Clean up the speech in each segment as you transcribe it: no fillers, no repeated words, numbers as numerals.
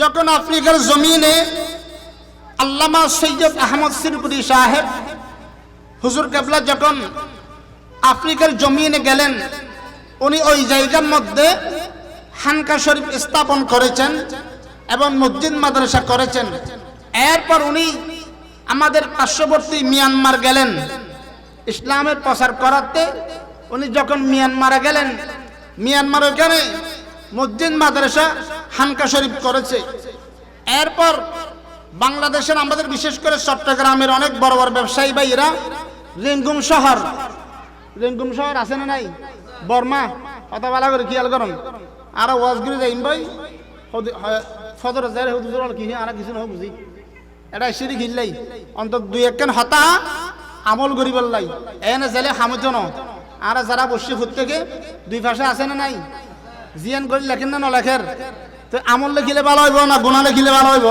যখন আফ্রিকার জমিনে আল্লামা সৈয়দ আহমদ শ্রীপুরি সাহেব হুজুর কেবলা যখন আফ্রিকার জমিনে গেলেন, উনি ওই জায়গার মধ্যে খানকা শরীফ স্থাপন করেছেন এবং মসজিদ মাদ্রাসা করেছেন। এরপর উনি আমাদের পার্শ্ববর্তী মিয়ানমার গেলেন ইসলামের প্রচার করাতে। উনি যখন মিয়ানমারে গেলেন, মিয়ানমার ওখানে মসজিদ মাদ্রাসা খানকা শরীফ করেছে। এরপর বাংলাদেশের আমাদের বিশেষ করে চট্টগ্রামের অনেক বড় বড় ব্যবসায়ী ভাইরা রেঙ্গুম শহর আছে না নাই, বর্মা কথা বলা করে খেয়াল করুন। আর ওয়াজগুলি যাইম ভাই ফজর যায় হুজুর কি আর কিছু নহ বুঝি এটা সিঁড়ি ঘিরলাই অন্তত দুই একখান হতা আমল করি বললাই এনে জেলে হামজ ন। আর যারা বসে ফুট থেকে দুই পাশে আছে না নাই, জিয়ান করে লেখেন না নলেখের, তো আমল লিখিলে ভালো হইব না গুণা লিখিলে ভালো হইব?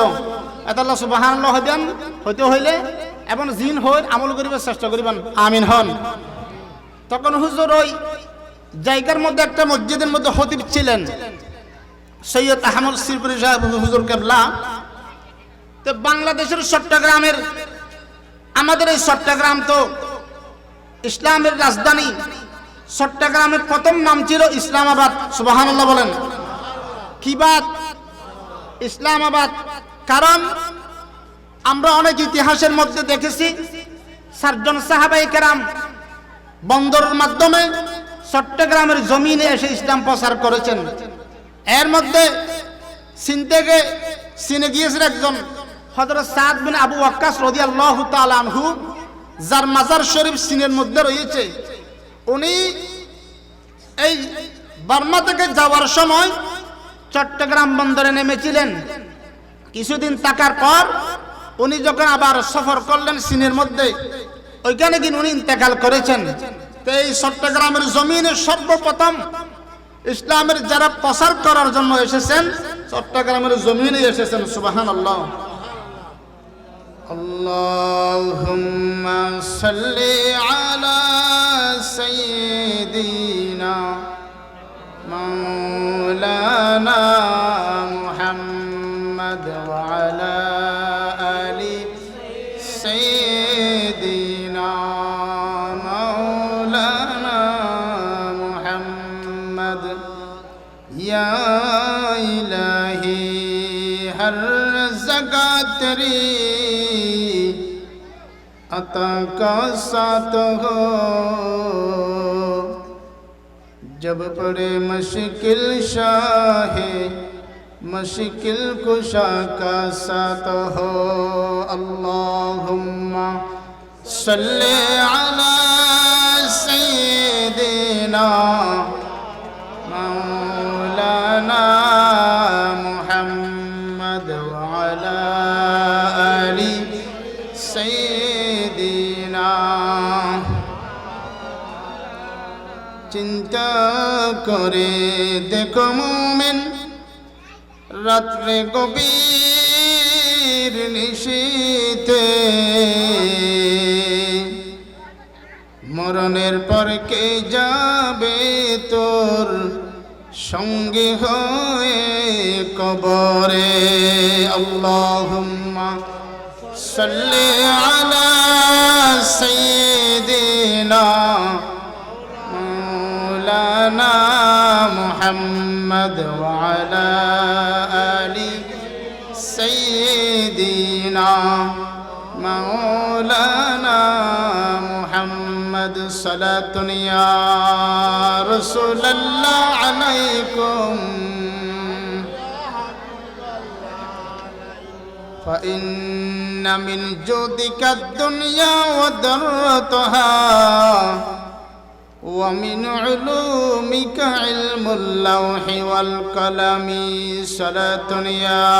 এতাল্লাহ সুবহানাল্লাহ হইবেন হইতে হইলে এবং জিন হই আমল করিবার চেষ্টা করিবেন, আমিন হন। তখন হুজুর ওই জায়গার মধ্যে একটা মসজিদের মধ্যে খতিব ছিলেন সৈয়দ আহমদ শ্রীপুরি সাহেব হুজুর কেবলা। তো বাংলাদেশের চট্টগ্রামের, আমাদের এই চট্টগ্রাম তো ইসলামের রাজধানী। চট্টগ্রামের প্রথম নাম ছিল ইসলামাবাদ, সুবহানাল্লাহ বলেন। কি বাত? ইসলামাবাদ। কারণ আমরা অনেক ইতিহাসের মধ্যে দেখেছি চারজন সাহাবায়ে কেরাম বন্দরের মাধ্যমে চট্টগ্রামের জমিনে এসে ইসলাম প্রচার করেছেন। এর মধ্যে চীনে গিয়েছেন একজন হযরত সাদ বিন আবু ওয়াক্কাস রাদিয়াল্লাহু তাআলা আনহু, যার মাজার শরীফ চীনের মধ্যে রয়েছে। উনি এই বার্মা থেকে যাওয়ার সময় চট্টগ্রাম বন্দরে নেমেছিলেন। কিছুদিন থাকার পর উনি যখন আবার সফর করলেন চীনের মধ্যে, ওইখানে গিয়ে উনি ইন্তেকাল করেছেন। তো এই চট্টগ্রামের জমিনে সর্বপ্রথম ইসলামের যারা প্রচার করার জন্য এসেছেন চট্টগ্রামের জমিনে এসেছেন, সুবহানাল্লাহ। আল্লাহুম্মা সাল্লি আলা সাইয়্যিদিনা মাওলানা মুহাম্মদ ওয়া আলা আলি সাইয়্যিদিনা মাওলানা মুহাম্মদ। ইয়া ইলাহি হর জগহ তেরি अता का साथ हो, जब पड़े मुश्किल शाहे मुश्किल कुशा का साथ हो। अल्लाहुम्मा सल्ले अला सय्यिदिना मौलाना मुहम्मद व अला आलि सय्यिदिना। চিন্তা করে দেখো মুমিন, রাত্রে গভীর নিশীথে মরণের পর কে যাবে তোর সঙ্গে হয়ে কবরে। আল্লাহুম্মা সাল্লি আলা সাইয়্যিদিনা মাওলানা মুহাম্মদ ওয়া আলা আলি সাইয়্যিদিনা মাওলানা মুহাম্মদ। সালাতুন ইয়া রাসূলুল্লাহ আলাইকুম فإن من جودك الدنيا وضرتها ومن علومك علم اللوح والقلم. صلاة يا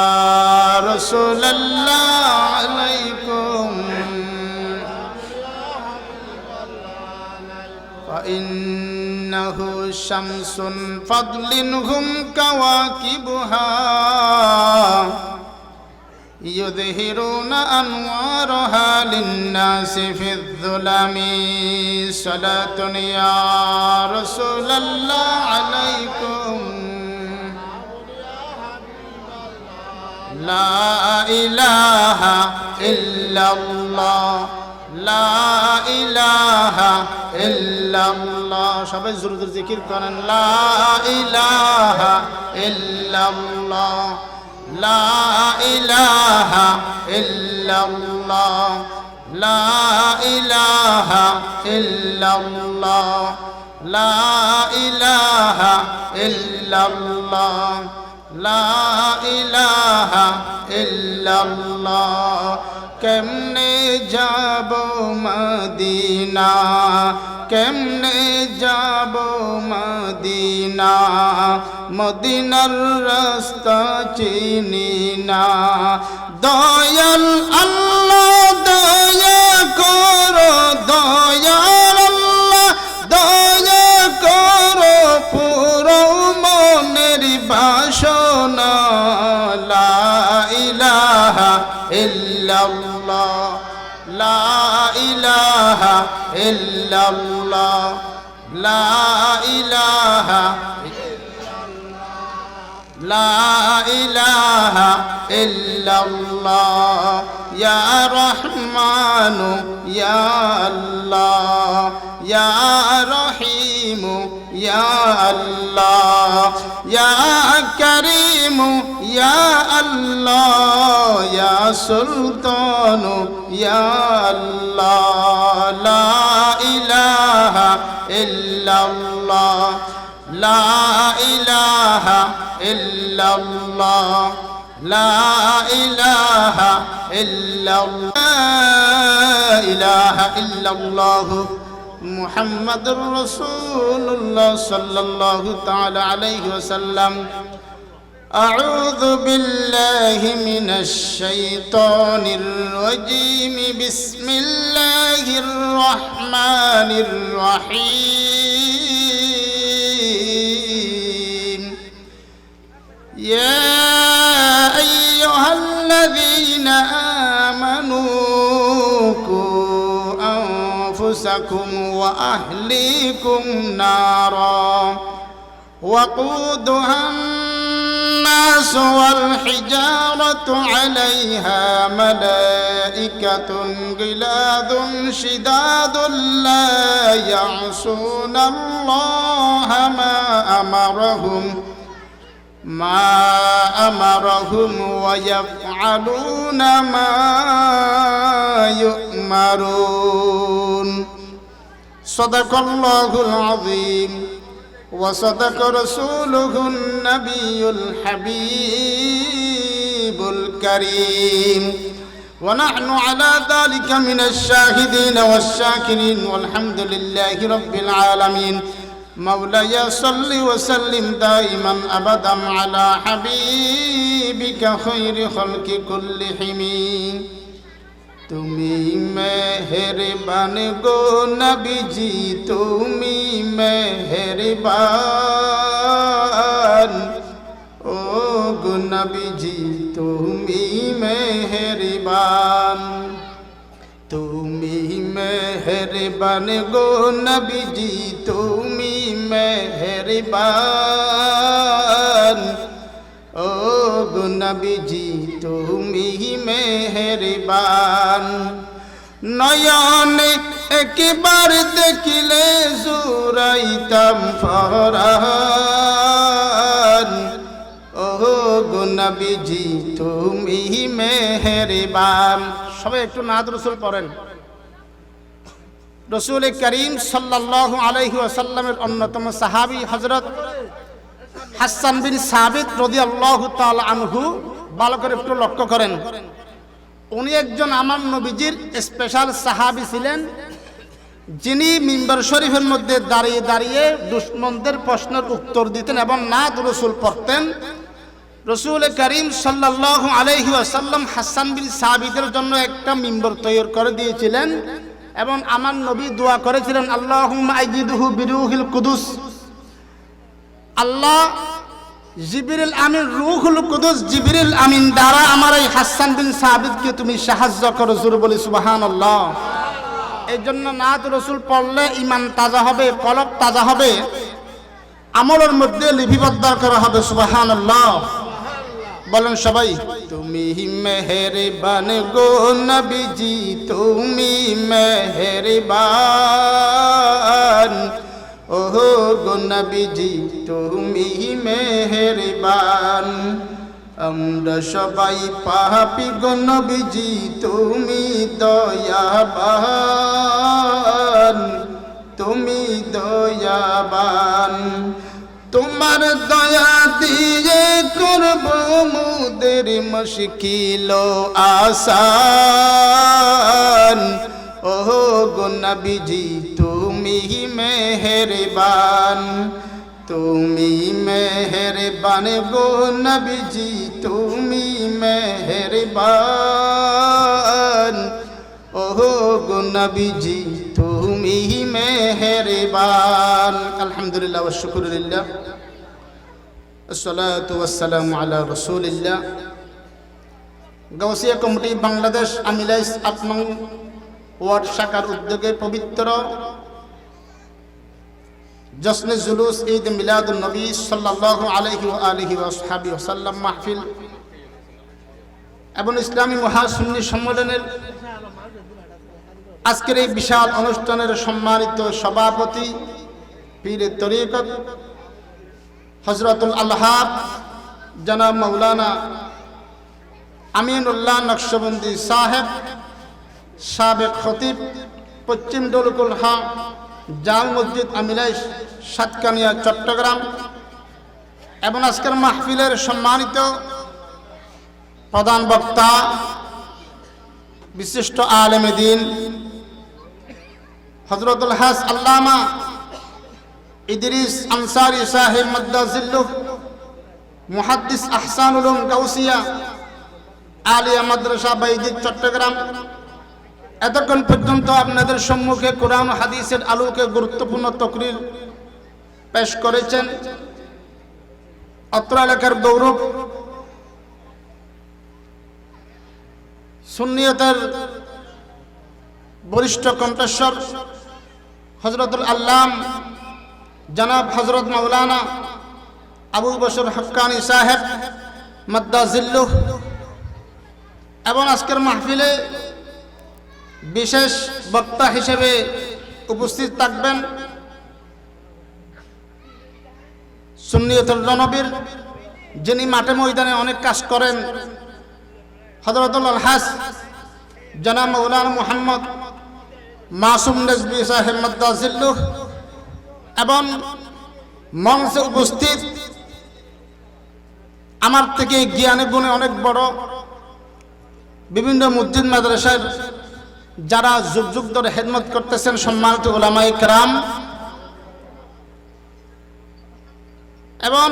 رسول الله عليكم فإنه شمس فضل هم كواكبها يظهرون أنوارها للناس في الظلم. صلاة يا رسول الله عليكم লা ইলাহা ইল্লাল্লাহ লা ইলাহা ইল্লাল্লাহ সবাই জোরে জোরে জিকির করেন লা ইলাহা ইল্লাল্লাহ লা ইলাহা ইল্লাল্লাহ লা ইলাহা ইল্লাল্লাহ লা ইলাহা ইল্লাল্লাহ লা ইলাহা ইল্লাল্লাহ কেমনে যাব মদিনা কেমনে যাব মদিনা মদিনার রাস্তা চিনি না দয়াল আল্লাহ দয়া করো দয়াল আল্লাহ দয়া করো পুরো মনের বাসনা লা ইলাহা ইল্লাল্লাহ লা ইলাহা ইল্লাল্লাহ লা ইলাহা লা ইলাহা ইল্লাল্লাহ ইয়া রহমানু ইয়া আল্লাহ ইয়া রহিমু ইয়া আল্লাহ ইয়া করিমু ইয়া আল্লাহ ইয়া সুলতানু ইয়া আল্লাহ লা ইলাহা ইল্লাল্লাহ লা ইলাহা ইল্লাল্লাহ লা ইলাহা ইল্লাল্লাহ ইলাহা ইল্লাল্লাহ মুহাম্মাদুর রাসূলুল্লাহ সাল্লাল্লাহু তাআলা আলাইহি ওয়াসাল্লাম আউযু বিল্লাহি মিনাশ শাইতানির রাজীম বিসমিল্লাহির রহমানির রহিম ইয়া আইয়ুহাল্লাযীনা আমানু أنفسكم وأهليكم نارا وقودها الناس والحجارة عليها ملائكة غلاظ شداد لا يعصون الله ما أمرهم ويفعلون ما يؤمرون صدق الله العظيم وصدق رسوله النبي الحبيب الكريم ونحن على ذلك من الشاهدين والشاكرين والحمد لله رب العالمين مولاي صل وسلم دائما أبدا على حبيبك خير خلق كلهم তুমি মেহেরবান গো নবীজি তুমি মেহেরবান ও গো নবীজি তুমি মেহেরবান তুমি মেহেরবান গো নবীজি তুমি মেহেরবান ও গো নবীজি তুমি মেহেরবান নয়নে একবার দেখিলে জুরাইতাম ফরান ও গো নবীজি তুমি মেহেরবান সবাই একটু নাদ রাসূল পড়েন রাসূল করিম সাল্লাল্লাহু আলাইহি ওয়াসাল্লামের অন্যতম সাহাবী হযরত হাসান বিন সাবিত রাদিয়াল্লাহু তাআলা আনহু ভালো করে একটু লক্ষ্য করেন উনি একজন আমার নবীজির স্পেশাল সাহাবী ছিলেন যিনি মিম্বার শরীফের মধ্যে দাঁড়িয়ে দাঁড়িয়ে দুশমনদের প্রশ্নের উত্তর দিতেন এবং নাদ রাসূল পড়তেন রাসূল করিম সাল্লাল্লাহু আলাইহি ওয়াসাল্লাম হাসান বিন সাবিতের জন্য একটা মিম্বার তৈরি করে দিয়েছিলেন এবং আমার নবী দোয়া করেছিলেন আল্লাহুম্মা আইয়িদহু বিরূহিল কুদুস আল্লাহ জিবরিল আমিন রূহুল কুদুস জিবরিল আমিন দ্বারা আমার এই হাসান বিন সাবিতকে তুমি সাহায্য করো জোরে বলি সুবহানাল্লাহ এই জন্য নাত রাসূল পড়লে ঈমান তাজা হবে কলব তাজা হবে আমলের মধ্যে লিপিবদ্ধ করা হবে সুবহানাল্লাহ বলেন সবাই, তুমি মেহেরবান গো নবীজি, তুমি মেহেরবান, ও গো নবীজি তুমি মেহেরবান। আমরা সবাই পাপী গো নবীজি তুমি দয়াবান, তুমি দয়াবান। তোমার দয়া দিয়ে করব মুদের মুশকিল আসান, ও গো নবীজি তুমি মেহেরবান, তুমি মেহেরবান গো নবীজি তুমি মেহেরবান, ও গো নবীজি তুমি মেহেরবান। আলহামদুলিল্লাহ ওয়া শুকরুলিল্লাহ, আসসালাতু ওয়াসসালামু আলা রাসূলিল্লাহ। গাউসিয়া কমিটি বাংলাদেশ আমিলাইস ৮ নং ওয়ার্ড শাখার উদ্যোগে পবিত্র জশ্নে জুলুস ঈদ মিলাদুন নবী সাল্লাল্লাহু আলাইহি ওয়া আলিহি ওয়া আসহাবিহি ওয়াসাল্লাম মাহফিল এবং ইসলামী মহাসুন্নি সম্মেলনের আজকের এই বিশাল অনুষ্ঠানের সম্মানিত সভাপতি পীরে তরিকত হযরতুল আলহাব জনাব মাওলানা আমিনুল্লাহ নকশবন্দি সাহেব, সাবেক খতিব পশ্চিম ডলকুলহা জাল মসজিদ আমিলাইস সাতকানিয়া চট্টগ্রাম, এবং আজকের মাহফিলের সম্মানিত প্রধান বক্তা বিশিষ্ট আলেমে দ্বীন হযরতুল হাস আল্লামা ইদরিস আনসারী সাহেব মাদ্দাজিল্লুহ, মুহাদ্দিস আহসানুল উলুম গাউসিয়া আলিয়া মাদ্রাসা বাইদিক চট্টগ্রাম। এতক্ষণ পর্যন্ত আপনাদের সম্মুখে কোরআন হাদিসের আলোকে গুরুত্বপূর্ণ তকরির পেশ করেছেন অত্র এলাকার গৌরব সুন্নিয়তের বরিষ্ঠ কণ্ঠস্বর হযরতুল আল্লাম জনাব হযরত মাওলানা আবু বশর হক্কানি সাহেব মাদ্দাজিল্লুহ, এবং আজকের মাহফিলে বিশেষ বক্তা হিসেবে উপস্থিত থাকবেন সুন্নিয়তুল রণবীর, যিনি মাঠে ময়দানে অনেক কাজ করেন, হযরতুল আলহাস জনাব মাওলানা মুহাম্মদ মাসুম নজবী সাহেব মাদ্দাজিল্লুহ, এবং মঞ্চে উপস্থিত আমার থেকে জ্ঞানে গুণে অনেক বড় বিভিন্ন মসজিদ মাদ্রাসার যারা যুগ যুগ ধরে খেদমত করতেছেন সম্মানিত উলামায়ে কেরাম, এবং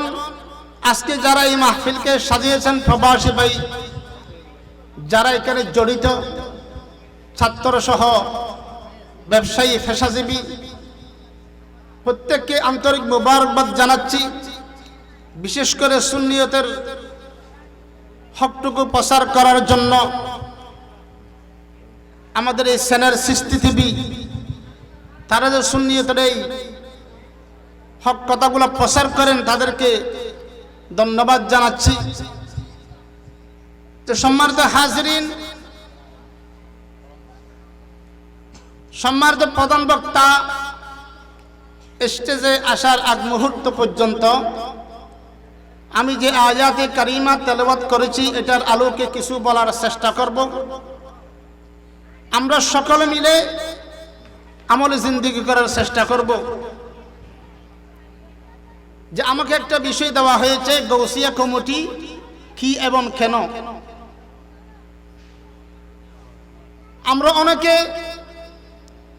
আজকে যারা এই মাহফিলকে সাজিয়েছেন প্রবাসী ভাই, যারা এখানে জড়িত ছাত্র সহ ব্যবসায়ী পেশাজীবী, প্রত্যেককে আন্তরিক মোবারকবাদ জানাচ্ছি। বিশেষ করে সুন্নিয়তের হকটুকু প্রচার করার জন্য আমাদের এই সেনার সৃষ্টি টিভি, তারা যে সুন্নিয়তের এই হক কথাগুলো প্রচার করেন, তাদেরকে ধন্যবাদ জানাচ্ছি। তো সম্মানিত হাজিরিন, সম্মানিত প্রধান বক্তা স্টেজে আসার আগ মুহূর্ত পর্যন্ত আমি যে আয়াতে কারিমা তেলাওয়াত করেছি, এটার আলোকে কিছু বলার চেষ্টা করব। আমরা সকলে মিলে আমলে জিন্দেগি করার চেষ্টা করব। যে আমাকে একটা বিষয় দেওয়া হয়েছে, গাউসিয়া কমিটি কি এবং কেন। আমরা অনেকে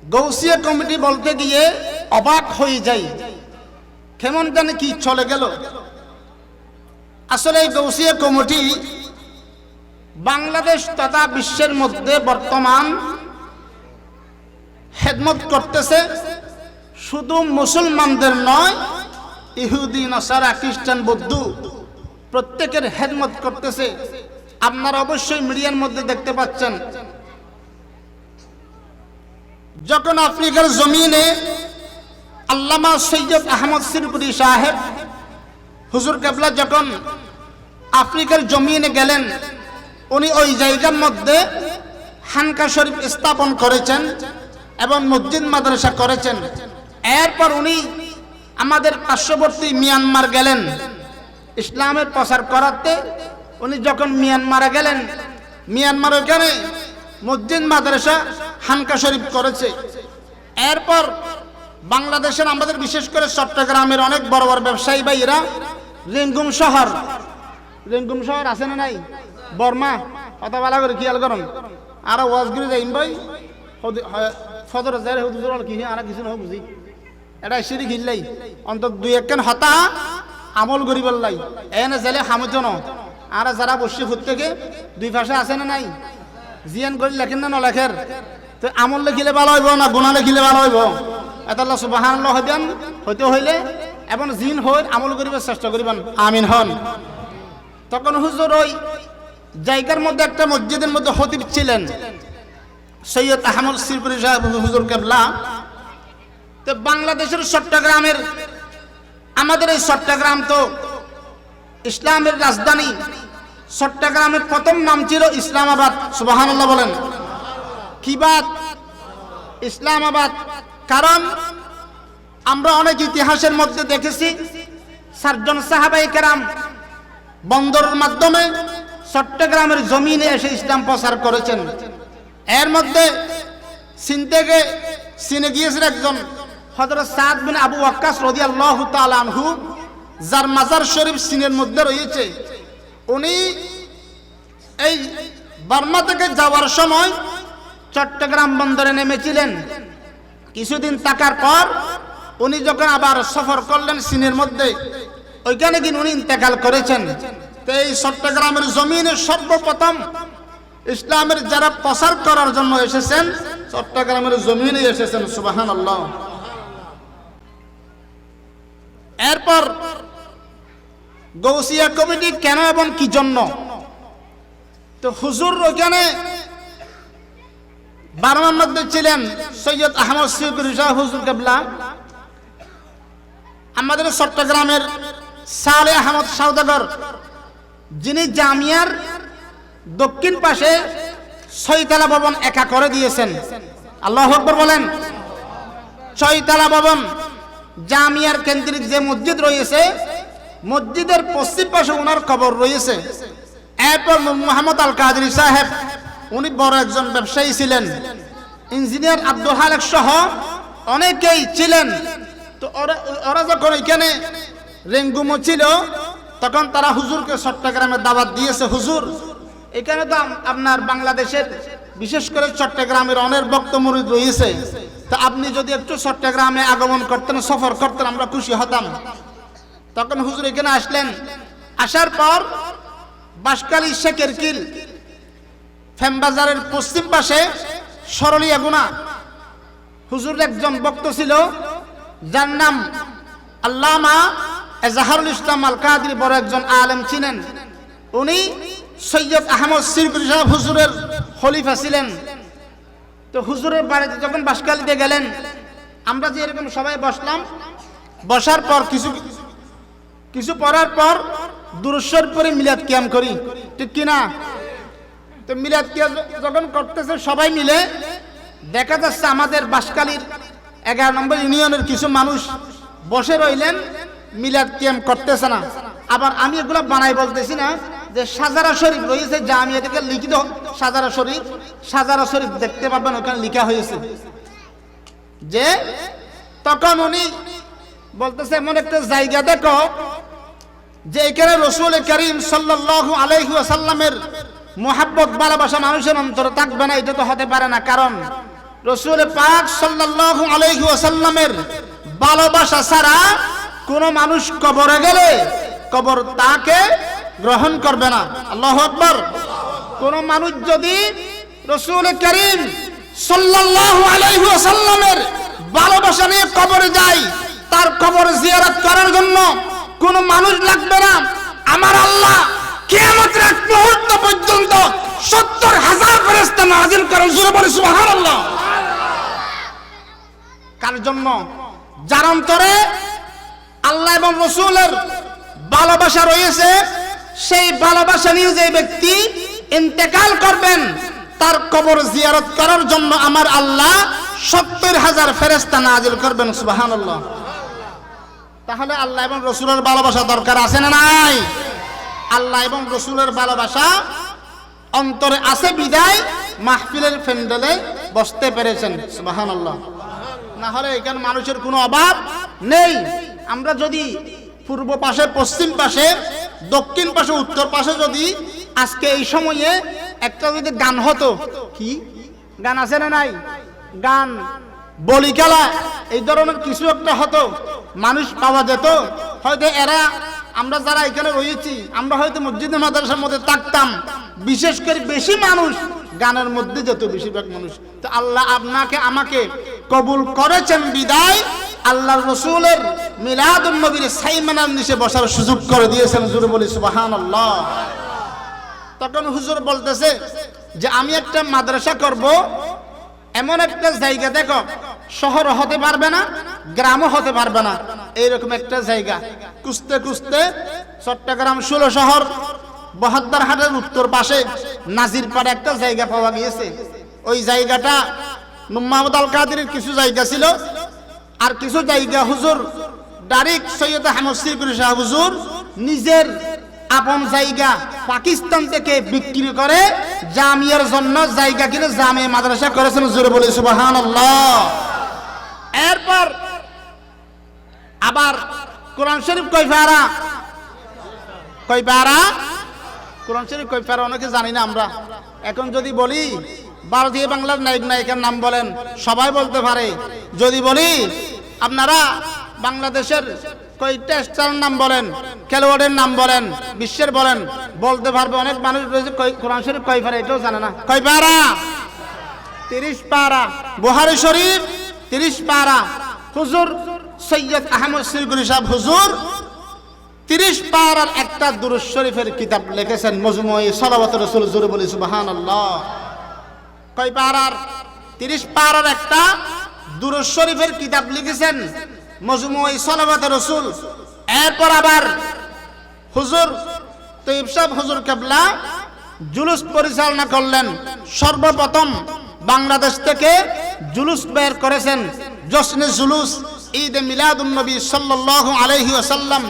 গাউসিয়া কমিটি বলতে গিয়ে অবাক হয়ে যাই, কেমন জানি কি চলে গেল। আসলে এই গাউসিয়া কমিটি বাংলাদেশ তথা বিশ্বের মধ্যে বর্তমান খেদমত করতেছে, শুধু মুসলমানদের নয়, ইহুদি নাসারা খ্রিস্টান বৌদ্ধ প্রত্যেকের খেদমত করতেছে। আপনারা অবশ্যই মিডিয়ার মধ্যে দেখতে পাচ্ছেন, যখন আফ্রিকার জমিনে আল্লামা সৈয়দ আহমদ শ্রীপুরি সাহেব হুজুর কেবলা যখন আফ্রিকার জমিনে গেলেন, উনি ওই জায়গার মধ্যে খানকা শরীফ স্থাপন করেছেন এবং মসজিদ মাদ্রাসা করেছেন। এরপর উনি আমাদের পার্শ্ববর্তী মিয়ানমার গেলেন ইসলামের প্রচার করাতে। উনি যখন মিয়ানমারে গেলেন, মিয়ানমার ওখানে মসজিদ মাদ্রাসা খানকা শরীফ করেছে। এরপর বাংলাদেশের আমাদের বিশেষ করে চট্টগ্রামের অনেক বড় বড় ব্যবসায়ী ভাইরা রেঙ্গুম শহর আছে না নাই, বর্মা কথা বলা করে খেয়াল করুন। আর ওয়াজগুলি যাইম ভাই ফজর যায় হুজুর কি আর কিছু নহ বুঝি এটা সিঁড়ি ঘিরলাই অন্তত দুই একখান হতা আমল করিব লাই এনে জেলে হামত ন। আর যারা বসে ফুট থেকে দুই পাশে আছে না নাই, জিয়ান করে লেখেন না নলেখের, তো আমল লিখিলে ভালো হইব না গুণা লিখিলে ভালো হইব? এতাল্লাহ সুবহানাল্লাহ হইবেন হইতে হইলে এবং জিন হই আমল করিবার চেষ্টা করিবেন, আমিন হন। তখন হুজুর ওই জায়গার মধ্যে একটা মসজিদের মধ্যে খতিব ছিলেন সৈয়দ আহমদ শিরপুরি সাহেব হুজুর কেবলা। তো বাংলাদেশের চট্টগ্রামের, আমাদের এই চট্টগ্রাম তো ইসলামের রাজধানী। চট্টগ্রামের প্রথম নাম ছিল ইসলামাবাদ, সুবহানাল্লাহ বলেন। কি বাত? ইসলামাবাদ। কারণ আমরা অনেক ইতিহাসের মধ্যে দেখেছি 4 জন সাহাবায়ে কেরাম বন্দরের মাধ্যমে চট্টগ্রামের জমিনে এসে ইসলাম প্রচার করেছেন। এর মধ্যে চীনে গিয়েছেন একজন হযরত সাদ বিন আবু ওয়াক্কাস রাদিয়াল্লাহু তাআলা আনহু, যার মাজার শরীফ চীনের মধ্যে রয়েছে। উনি এই বার্মা থেকে যাওয়ার সময় চট্টগ্রাম বন্দরে নেমেছিলেন। কিছুদিন থাকার পর উনি যখন আবার সফর করলেন চীনের মধ্যে, ওইখানে গিয়ে উনি ইন্তেকাল করেছেন। তো এই চট্টগ্রামের জমিনে সর্বপ্রথম ইসলামের যারা প্রচার করার জন্য এসেছেন চট্টগ্রামের জমিনে এসেছেন, সুবহানাল্লাহ। এরপর গৌসিয়া কমিটি কেন এবং কি জন্য? তো হুজুর ওখানে বার্মার মধ্যে ছিলেন সৈয়দ আহমদ শিরকুরি সাহেব হুজুর কেবলা। আমাদের চট্টগ্রামের সালে আহমদ সওদাগর, যিনি জামিয়ার দক্ষিণ পাশে 6 তলা ভবন একা করে দিয়েছেন। আল্লাহু আকবার বলেন। 6 তলা ভবন জামিয়ার কেন্দ্রিক যে মসজিদ রয়েছে, মসজিদের পশ্চিম পাশে ওনার কবর রয়েছে। এরপর মুহাম্মদ আল কাদরি সাহেব, উনি বড় একজন ব্যবসায়ী ছিলেন। ইঞ্জিনিয়ার আব্দুল হালেক সহ অনেকেই ছিলেন। তো ওরা যখন এখানে রেঙ্গুমো ছিল, তখন তারা হুজুরকে চট্টগ্রামে দাওয়াত দিয়েছে। হুজুর, এখানে তো আপনার বাংলাদেশের বিশেষ করে চট্টগ্রামের অনেক ভক্ত মুরিদ রয়েছে, তা আপনি যদি একটু চট্টগ্রামে আগমন করতেন, সফর করতেন, আমরা খুশি হতাম। তখন হুজুর এখানে আসলেন। আসার পর বাঁশখালী শেখের কিল ফেমবাজারের পশ্চিম পাশে সরলিয়া গুনা হুজুর একজন ভক্ত ছিল, যার নাম আল্লামা এজাহারুল ইসলাম আল কাদরি, বড় একজন আলেম ছিলেন। উনি সৈয়দ আহমদ শিরকুরি সাহেব হুজুরের খলিফা ছিলেন। তো হুজুরের বাড়িতে যখন বাঁশখালীতে গেলেন, আমরা যে এরকম সবাই বসলাম, বসার পর কিছু পড়ার পর দুরূদ শরীফ পড়ে মিলাদ কিয়াম করি, ঠিক কিনা? তো মিলাদ কিয়াম যখন করতেছে সবাই মিলে, দেখা যাচ্ছে আমাদের বাঁশখালীর 11 নম্বর ইউনিয়নের কিছু মানুষ বসে রইলেন, মিলাদ কিয়াম করতেছে না। আবার আমি এগুলো বানাই বলতেছি না, যে সাজারা শরীফ রয়েছে জামিয়া থেকে লিখিত সাজারা শরীফ দেখতে পাবেন, ওখানে লেখা হয়েছে যে তখন উনি বলতেছে এমন একটা জায়গা দেখো যে এখানে রাসূল করিম সাল্লাল্লাহু আলাইহি ওয়াসাল্লামের মুহাব্বত ভালোবাসা মানুষের অন্তরে থাকবে না, এটা তো হতে পারে না। কারণ রাসূল পাক সাল্লাল্লাহু আলাইহি ওয়াসাল্লামের ভালোবাসা ছাড়া কোন মানুষ কবরে গেলে কবর তাকে গ্রহণ করবে না। আল্লাহু আকবার। কোন মানুষ যদি রাসূল করিম সাল্লাল্লাহু আলাইহি ওয়াসাল্লামের ভালোবাসা নিয়ে কবরে যায়, তার কবর জিয়ারত করার জন্য কোন মানুষ লাগবে না। আমার আল্লাহ কিয়ামতের এক মুহূর্ত পর্যন্ত 70,000 ফেরেশতা নাযিল করেন, জোরে বলে সুবহানাল্লাহ। কার জন্য? যার অন্তরে আল্লাহ এবং রাসূলের ভালোবাসা রয়েছে, সেই ভালোবাসা নিয়ে যে ব্যক্তি ইন্তেকাল করবেন তার কবর জিয়ারত করার জন্য আমার আল্লাহ 70,000 ফেরেশতা নাজিল করবেন। সুবহানাল্লাহ। তাহলে আল্লাহ এবং রসুলের ভালোবাসা দরকার আছে না নাই? আল্লাহ এবং রসুলের ভালোবাসা অন্তরে আছে বিদায় মাহফিলের প্যান্ডেলে বসতে পেরেছেন। সুবহানাল্লাহ। না হলে এখানে মানুষের কোনো অভাব নেই। আমরা যদি পূর্ব পাশে, পশ্চিম পাশে, দক্ষিণ পাশে, উত্তর পাশে যদি আজকে এই সময়ে একটা যদি গান হতো, কি গান আছে না নাই? গান, বলি খেলা, এই ধরনের কিছু একটা হতো, মানুষ পাওয়া যেত, হয়তো এরা আমরা যারা এখানে রয়েছি আমরা হয়তো মসজিদে মাদ্রাসার মধ্যে থাকতাম, বিশেষ করে বেশি মানুষ গানের মধ্যে যেত, বেশিরভাগ মানুষ। তো আল্লাহ আপনাকে আমাকে কবুল করেছেন বিদায় আল্লাহর রসুলের মিলাদুন নবীর সাইমানার নিচে বসার সুযোগ করে দিয়েছেন। জোরে বলি সুবহানাল্লাহ। তখন হুজুর বলতেছে যে আমি একটা মাদ্রাসা করব, এমন একটা জায়গা দেখো, শহর হতে পারবে না, গ্রামও হতে পারবে না, এইরকম একটা জায়গা খুঁজতে খুঁজতে চট্টগ্রাম 16 শহর বহদ্দারহাটের উত্তর পাশে নাজিরপাড়ে একটা জায়গা পাওয়া গিয়েছে। ওই জায়গাটা নূর মোহাম্মদ আল কাদেরের কিছু জায়গা ছিল, আর কিছু জায়গা হুজুর ডাইরেক্ট সৈয়দ আহমদ সিরকুরি শাহ হুজুর নিজের আপন জায়গা পাকিস্তান থেকে বিক্রি করে জামিয়ার জন্য জায়গা কিনে জামিয়া মাদ্রাসা করেছেন। জোরে বলি সুবহানাল্লাহ। এরপর আবার কোরআন শরীফ কয় পারা? কোরআন শরীফ কয় পারা অনেকে জানি না আমরা। এখন যদি বলি ভারতীয় বাংলার নায়ক নায়িকার নাম বলেন, সবাই বলতে পারে। যদি বলি আপনারা বাংলাদেশের কয়টা স্টারের নাম বলেন, খেলোয়াড়ের নাম বলেন, বিশ্বের বলেন, বলতে পারবে। অনেক মানুষ রয়েছে কোরআন শরীফ কয় পারা এটাও জানে না। কয় পারা? 30 পারা। বুখারী শরীফ 30 পারা। হুজুর সৈয়দ আহমদ সিরকুরি সাহেব হুজুর 30 পারার একটা দুরূদ শরীফের কিতাব লিখেছেন, মজমুয়ে সালাওয়াতুর রাসূল। জোরে বলি সুবহানাল্লাহ। কয় পারার? 30 পারার একটা দুরূদ শরীফের কিতাব লিখেছেন, মজমুয়ে সালাওয়াতুর রাসূল। এরপর আবার হুজুর তৈয়ব সাহেব হুজুর কেবলা জুলুস পরিচালনা করলেন। সর্বপ্রথম বাংলাদেশ থেকে জুলুস বের করেছেন, জশ্নে জুলুস ঈদে মিলাদুন নবী সাল্লাল্লাহু আলাইহি ওয়াসাল্লাম।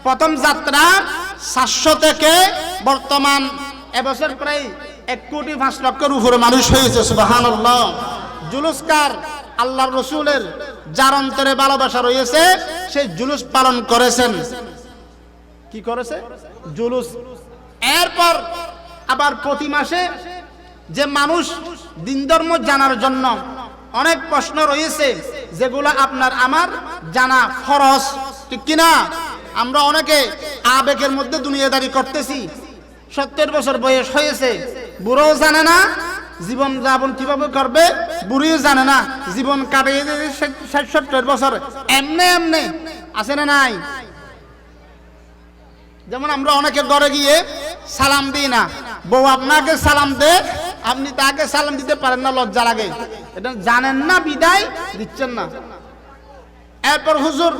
প্রথম যাত্রা 700 থেকে বর্তমান এবছর প্রায় 1,05,00,000 উপরে মানুষ হয়েছে। সুবহানাল্লাহ। জুলুসকার আল্লাহর রসুলের যার অন্তরে ভালোবাসা রয়েছে সেই জুলুস পালন করেছেন। কি করেছে? জুলুস। এরপর আবার প্রতি মাসে যে মানুষ দিন ধর্ম জানার জন্য অনেক প্রশ্ন রয়েছে, যেগুলো আপনার আমার জানা ফরজ, ঠিক কিনা? আমরা অনেকে আবেগের মধ্যে দুনিয়াদারি করতেছি। 70 বছর বয়স হয়েছে, বুড়োও জানে না জীবন যাপন কিভাবে করবে, বুড়িও জানে না জীবন কাটিয়ে 60-70 বছর এমনে এমনে আছে না নাই? যেমন আমরা অনেকে ঘরে গিয়ে সালাম দিই না, বউ আপনাকে সালাম দে, আপনি তাকে সালাম দিতে পারেন না, লজ্জা লাগে। এটা জানেন না বিদায় দিচ্ছেন না। এরপর হুজুর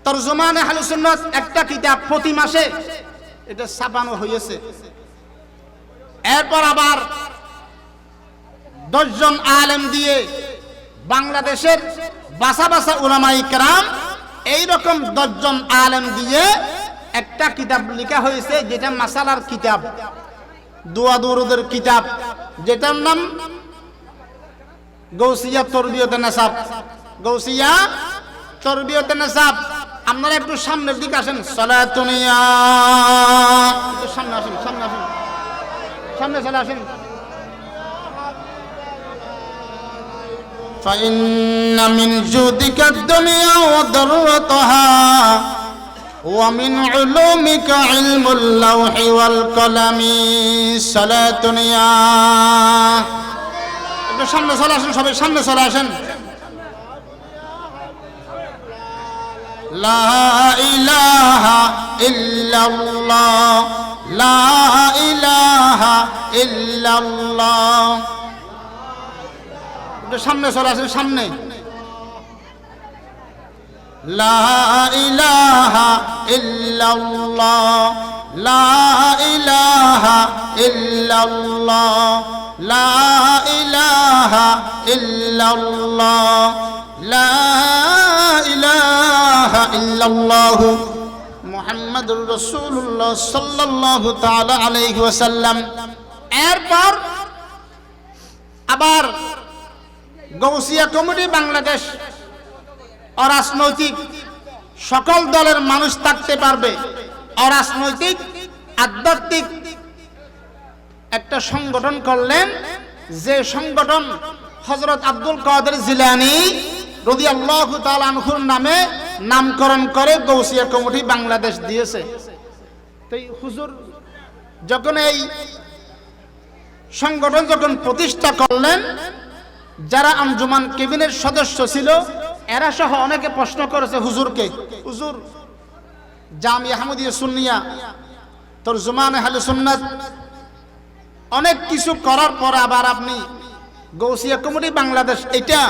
তরজমানে আহলে সুন্নাত একটা কিতাব প্রতি মাসে এটা ছাপানো হয়েছে। এরপর আবার 10 জন আলেম দিয়ে বাংলাদেশের বাসা বাসা উলামায়ে কেরাম, এইরকম 10 জন আলেম দিয়ে একটা কিতাব লেখা হয়েছে, যেটা মাসালার কিতাব, দোয়া দুরুদের কিতাব, যেটার নাম গৌসিয়া তরবিয়তে নাসাব। গৌসিয়া তরবিয়তে নাসাব। আপনারা একটু সামনের দিকে আসেন। সালাতুনিয়া, সামনে আসেন, সামনে আসেন, সামনে চলে আসেন। فإن من جودك الدنيا وضرتها ومن علومك علم اللوح والقلم صلاتنا। একটু সামনে চলে আসেন, সবাই সামনে চলে আসেন। লা ইলাহা ইল্লাল্লাহ, লা ইলাহা ইল্লাল্লাহ। একটু সামনে চলে আসেন, সামনে। লা ইলাহা ইল্লাল্লাহ, লা ইলাহা ইল্লাল্লাহ লা ইলাহা ইল্লাল্লাহ লা ইলাহা ইল্লাল্লাহ মুহাম্মাদুর রাসূলুল্লাহ সাল্লাল্লাহু তাআলা আলাইহি ওয়াসাল্লাম। এরপর আবার গৌসিয়া কমিটি বাংলাদেশ অরাজনৈতিক সকল দলের মানুষ থাকতে পারবে, অরাজনৈতিক আধ্যাত্মিক একটা সংগঠন করলেন, যে সংগঠন হযরত আব্দুল কাদের জিলানী রাদিয়াল্লাহু তাআলা আনহুর নামে নামকরণ করে গৌসিয়া কমিটি বাংলাদেশ দিয়েছে। তাই হুজুর যখন এই সংগঠন যখন প্রতিষ্ঠা করলেন, যারা আঞ্জুমান কেবিনের সদস্য ছিল এরা সহ অনেকে প্রশ্ন করেছে হুজুরকে, হুজুর জামিয়া আহমদিয়া সুন্নিয়া তরজুমান আহলে সুন্নাত অনেক কিছু করার পর আবার আপনি গৌসিয়া কমিটি বাংলাদেশ এটা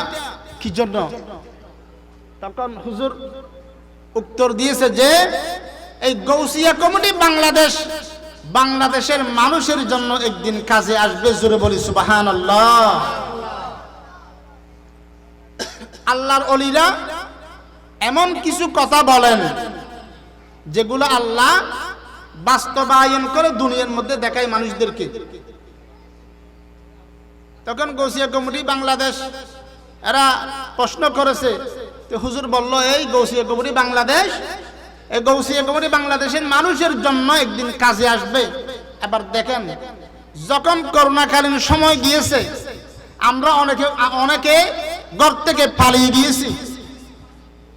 কি জন্য? তখন হুজুর উত্তর দিয়েছে যে এই গৌসিয়া কমিটি বাংলাদেশ বাংলাদেশের মানুষের জন্য একদিন কাজে আসবে। জোরে বলি সুবহানাল্লাহ। আল্লাহর ওলিরা এমন কিছু কথা বলেন যেগুলো আল্লাহ বাস্তবায়ন করে দুনিয়ার মধ্যে দেখায় মানুষদেরকে। তখন গৌসিয়া কমিটি বাংলাদেশ এরা প্রশ্ন করেছে, তো হুজুর বলল এই গৌসিয়া কমিটি বাংলাদেশ, এই গৌসিয়া কমিটি বাংলাদেশের মানুষের জন্য একদিন কাজে আসবে। এবার দেখেন, যখন করোনাকালীন সময় গিয়েছে আমরা অনেকে ঘর থেকে পালিয়ে গিয়েছি।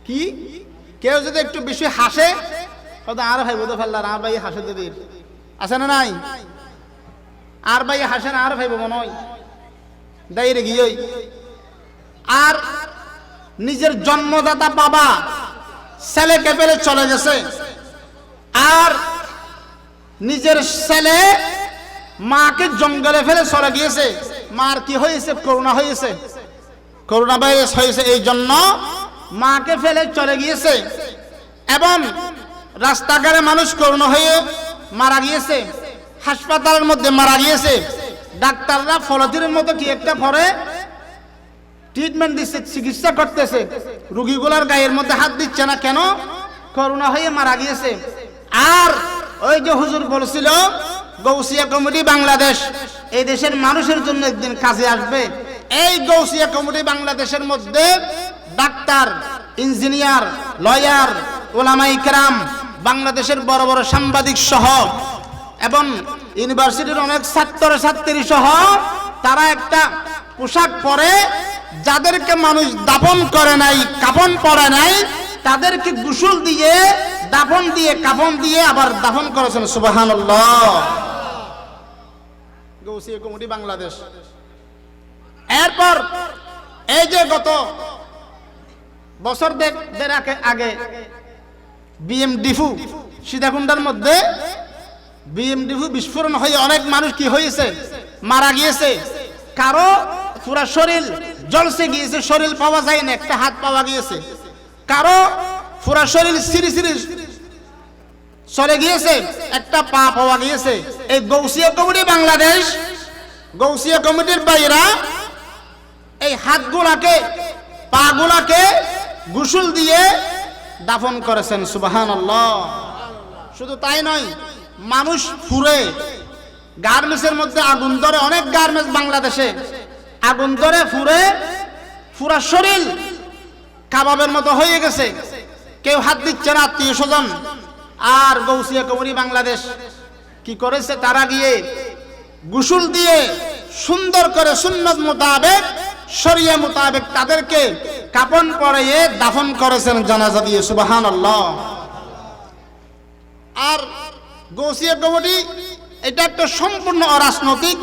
কি কেউ যদি একটু বেশি হাসে আর ভাই বোধ ফেললার আর ভাই হাসে দিদির আছে না নাই, আর ভাই হাসে না আর ভাই মনে হয় দাইরে গিয়ে আর নিজের জন্মদাতা বাবা ছেলেকে ফেলে চলে গেছে, আর নিজের ছেলে মাকে জঙ্গলে ফেলে চলে গিয়েছে। মার কি হয়েছে? করোনা হয়েছে, করোনা ভাইরাস হয়েছে, এই জন্য মাকে ফেলে চলে গিয়েছে। এবং রাস্তাঘাটে মানুষ করোনা হয়ে মারা গিয়েছে, হাসপাতালের মধ্যে মারা গিয়েছে। ডাক্তাররা ফলতির মতো কি একটা পরে ট্রিটমেন্ট দিচ্ছে, চিকিৎসা করতেছে, রোগীগুলার গায়ের মধ্যে হাত দিচ্ছে না, কেন? করোনা হয়ে মারা গিয়েছে। আর ওই যে হুজুর বলেছিল গৌসিয়া কমিটি বাংলাদেশ এই দেশের মানুষের জন্য একদিন কাজে আসবে। এই গৌসিয়া কমিটি বাংলাদেশের মধ্যে ডাক্তার, ইঞ্জিনিয়ার, লয়ার, ওলামায়ে কেরাম, বাংলাদেশের বড় বড় সাংবাদিক সহ এবং ইউনিভার্সিটির অনেক ছাত্র ছাত্রী সহ তারা একটা পোশাক পরে, যাদেরকে মানুষ দাফন করে নাই, কাফন পরে নাই, তাদেরকে গোসল দিয়ে দাফন দিয়ে কাফন দিয়ে আবার দাফন করেছেন। সুবহানাল্লাহ। গৌসিয়া কমিটি বাংলাদেশ। এরপর এই যে গত বছর দেড় আগে বিএমডিফু সীতাকুণ্ডার মধ্যে বিএমডিফু বিস্ফোরণ হয়ে অনেক মানুষ কি হয়েছে? মারা গিয়েছে। কারো পুরা শরীর জ্বলসে গিয়েছে, শরীর পাওয়া যায় না, একটা হাত পাওয়া গিয়েছে। কারো পুরা শরীর সিঁড়ি সিঁড়ি চলে গিয়েছে, একটা পা পাওয়া গিয়েছে। এই গৌসিয়া কমিটি বাংলাদেশ, গৌসিয়া কমিটির বাইরা এই হাতগুলাকে পাগুলাকে গোসল দিয়ে দাফন করেছেন। সুবহানাল্লাহ। শুধু তাই নয়, মানুষ ফুরে গার্মেন্টসের মধ্যে আগুন ধরে, অনেক গার্মেন্টস বাংলাদেশে আগুন ধরে ফুরে পুরা শরীর কাবাবের মতো হয়ে গেছে, কেউ হাত দিচ্ছে না আত্মীয় স্বজন। আর গৌসিয়া কমিটি বাংলাদেশ কি করেছে? তারা গিয়ে গোসল দিয়ে সুন্দর করে সুন্নত মোতাবেক, শরিয়া মোতাবেক তাদেরকে কাফন পরিয়ে দাফন করেছেন জানাজা দিয়ে। সুবহানাল্লাহ। আর গৌসিয়া কমিটি এটা একটা সম্পূর্ণ অরাজনৈতিক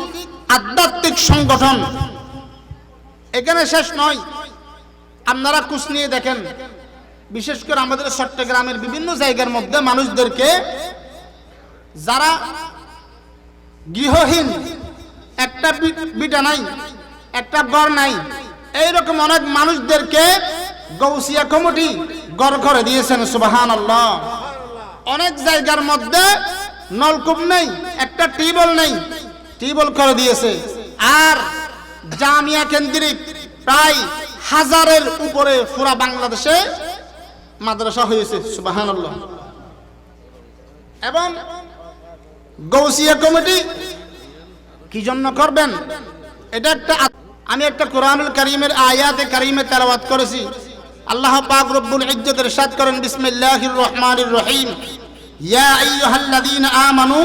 আধ্যাত্মিক সংগঠন। এখানে শেষ নয়, আপনারা খোঁজ নিয়ে দেখেন, বিশেষ করে আমাদের চট্টগ্রামের বিভিন্ন জায়গার মধ্যে মানুষদেরকে, যারা গৃহহীন, একটা বিটা নাই, একটা ঘর নাই, এইরকম অনেক মানুষদেরকে গৌসিয়া কমিটি ঘর করে দিয়েছেন। সুবহানাল্লাহ। অনেক জায়গার মধ্যে নলকূপ নেই, একটা টিউবওয়েল নেই, টিউবওয়েল করে দিয়েছে। আর জামিয়া কেন্দ্রিক প্রায় 1000-এর উপরে পুরা বাংলাদেশে মাদ্রাসা হয়েছে, সুবহানাল্লাহ। এবং গৌসিয়া কমিটি কি জন্য করবেন? এটা একটা, আমি একটা কোরআনুল কারীমের আয়াতে কারীমে তেলাওয়াত করেছি। আল্লাহ পাক রব্বুল ইজ্জত ইরশাদ করেন, বিসমিল্লাহির রহমানির রহিম, ইয়া আইয়ুহাল্লাযীনা আমানু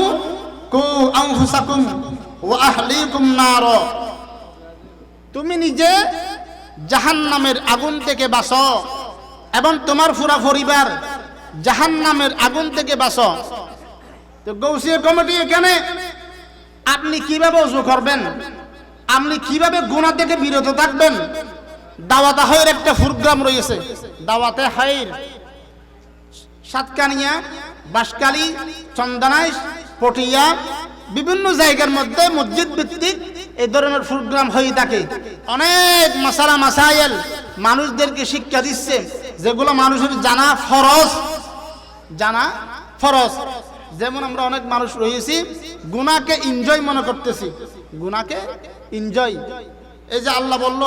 কু আনফুসাকুম ওয়া আহলিকুম নার। তুমি নিজে জাহান্নামের আগুন থেকে বাঁচো এবং তোমার পুরা পরিবার জাহান্নামের আগুন থেকে বাঁচো। তো গৌসিয়া কমিটি এখানে আপনি কিভাবে ওযু করবেন, আপনি কিভাবে গুনাহ থেকে বিরত থাকবেন, দাওয়াতে হায়ের একটা প্রোগ্রাম রয়েছে। দাওয়াতে হায়ের সাতকানিয়া, বাঁশখালী, চন্দনাইশ, পটিয়া বিভিন্ন জায়গার মধ্যে মসজিদ ভিত্তিক এই ধরনের প্রোগ্রাম হয়ে থাকে। অনেক মাসালা মাসাইল মানুষদেরকে শিক্ষা দিচ্ছে, যেগুলো মানুষের জানা ফরজ, জানা ফরজ। যেমন আমরা অনেক মানুষ রয়েছি গুনাহকে এনজয় মনে করতেছি, গুনাহকে এনজয়। এই যে আল্লাহ বলল,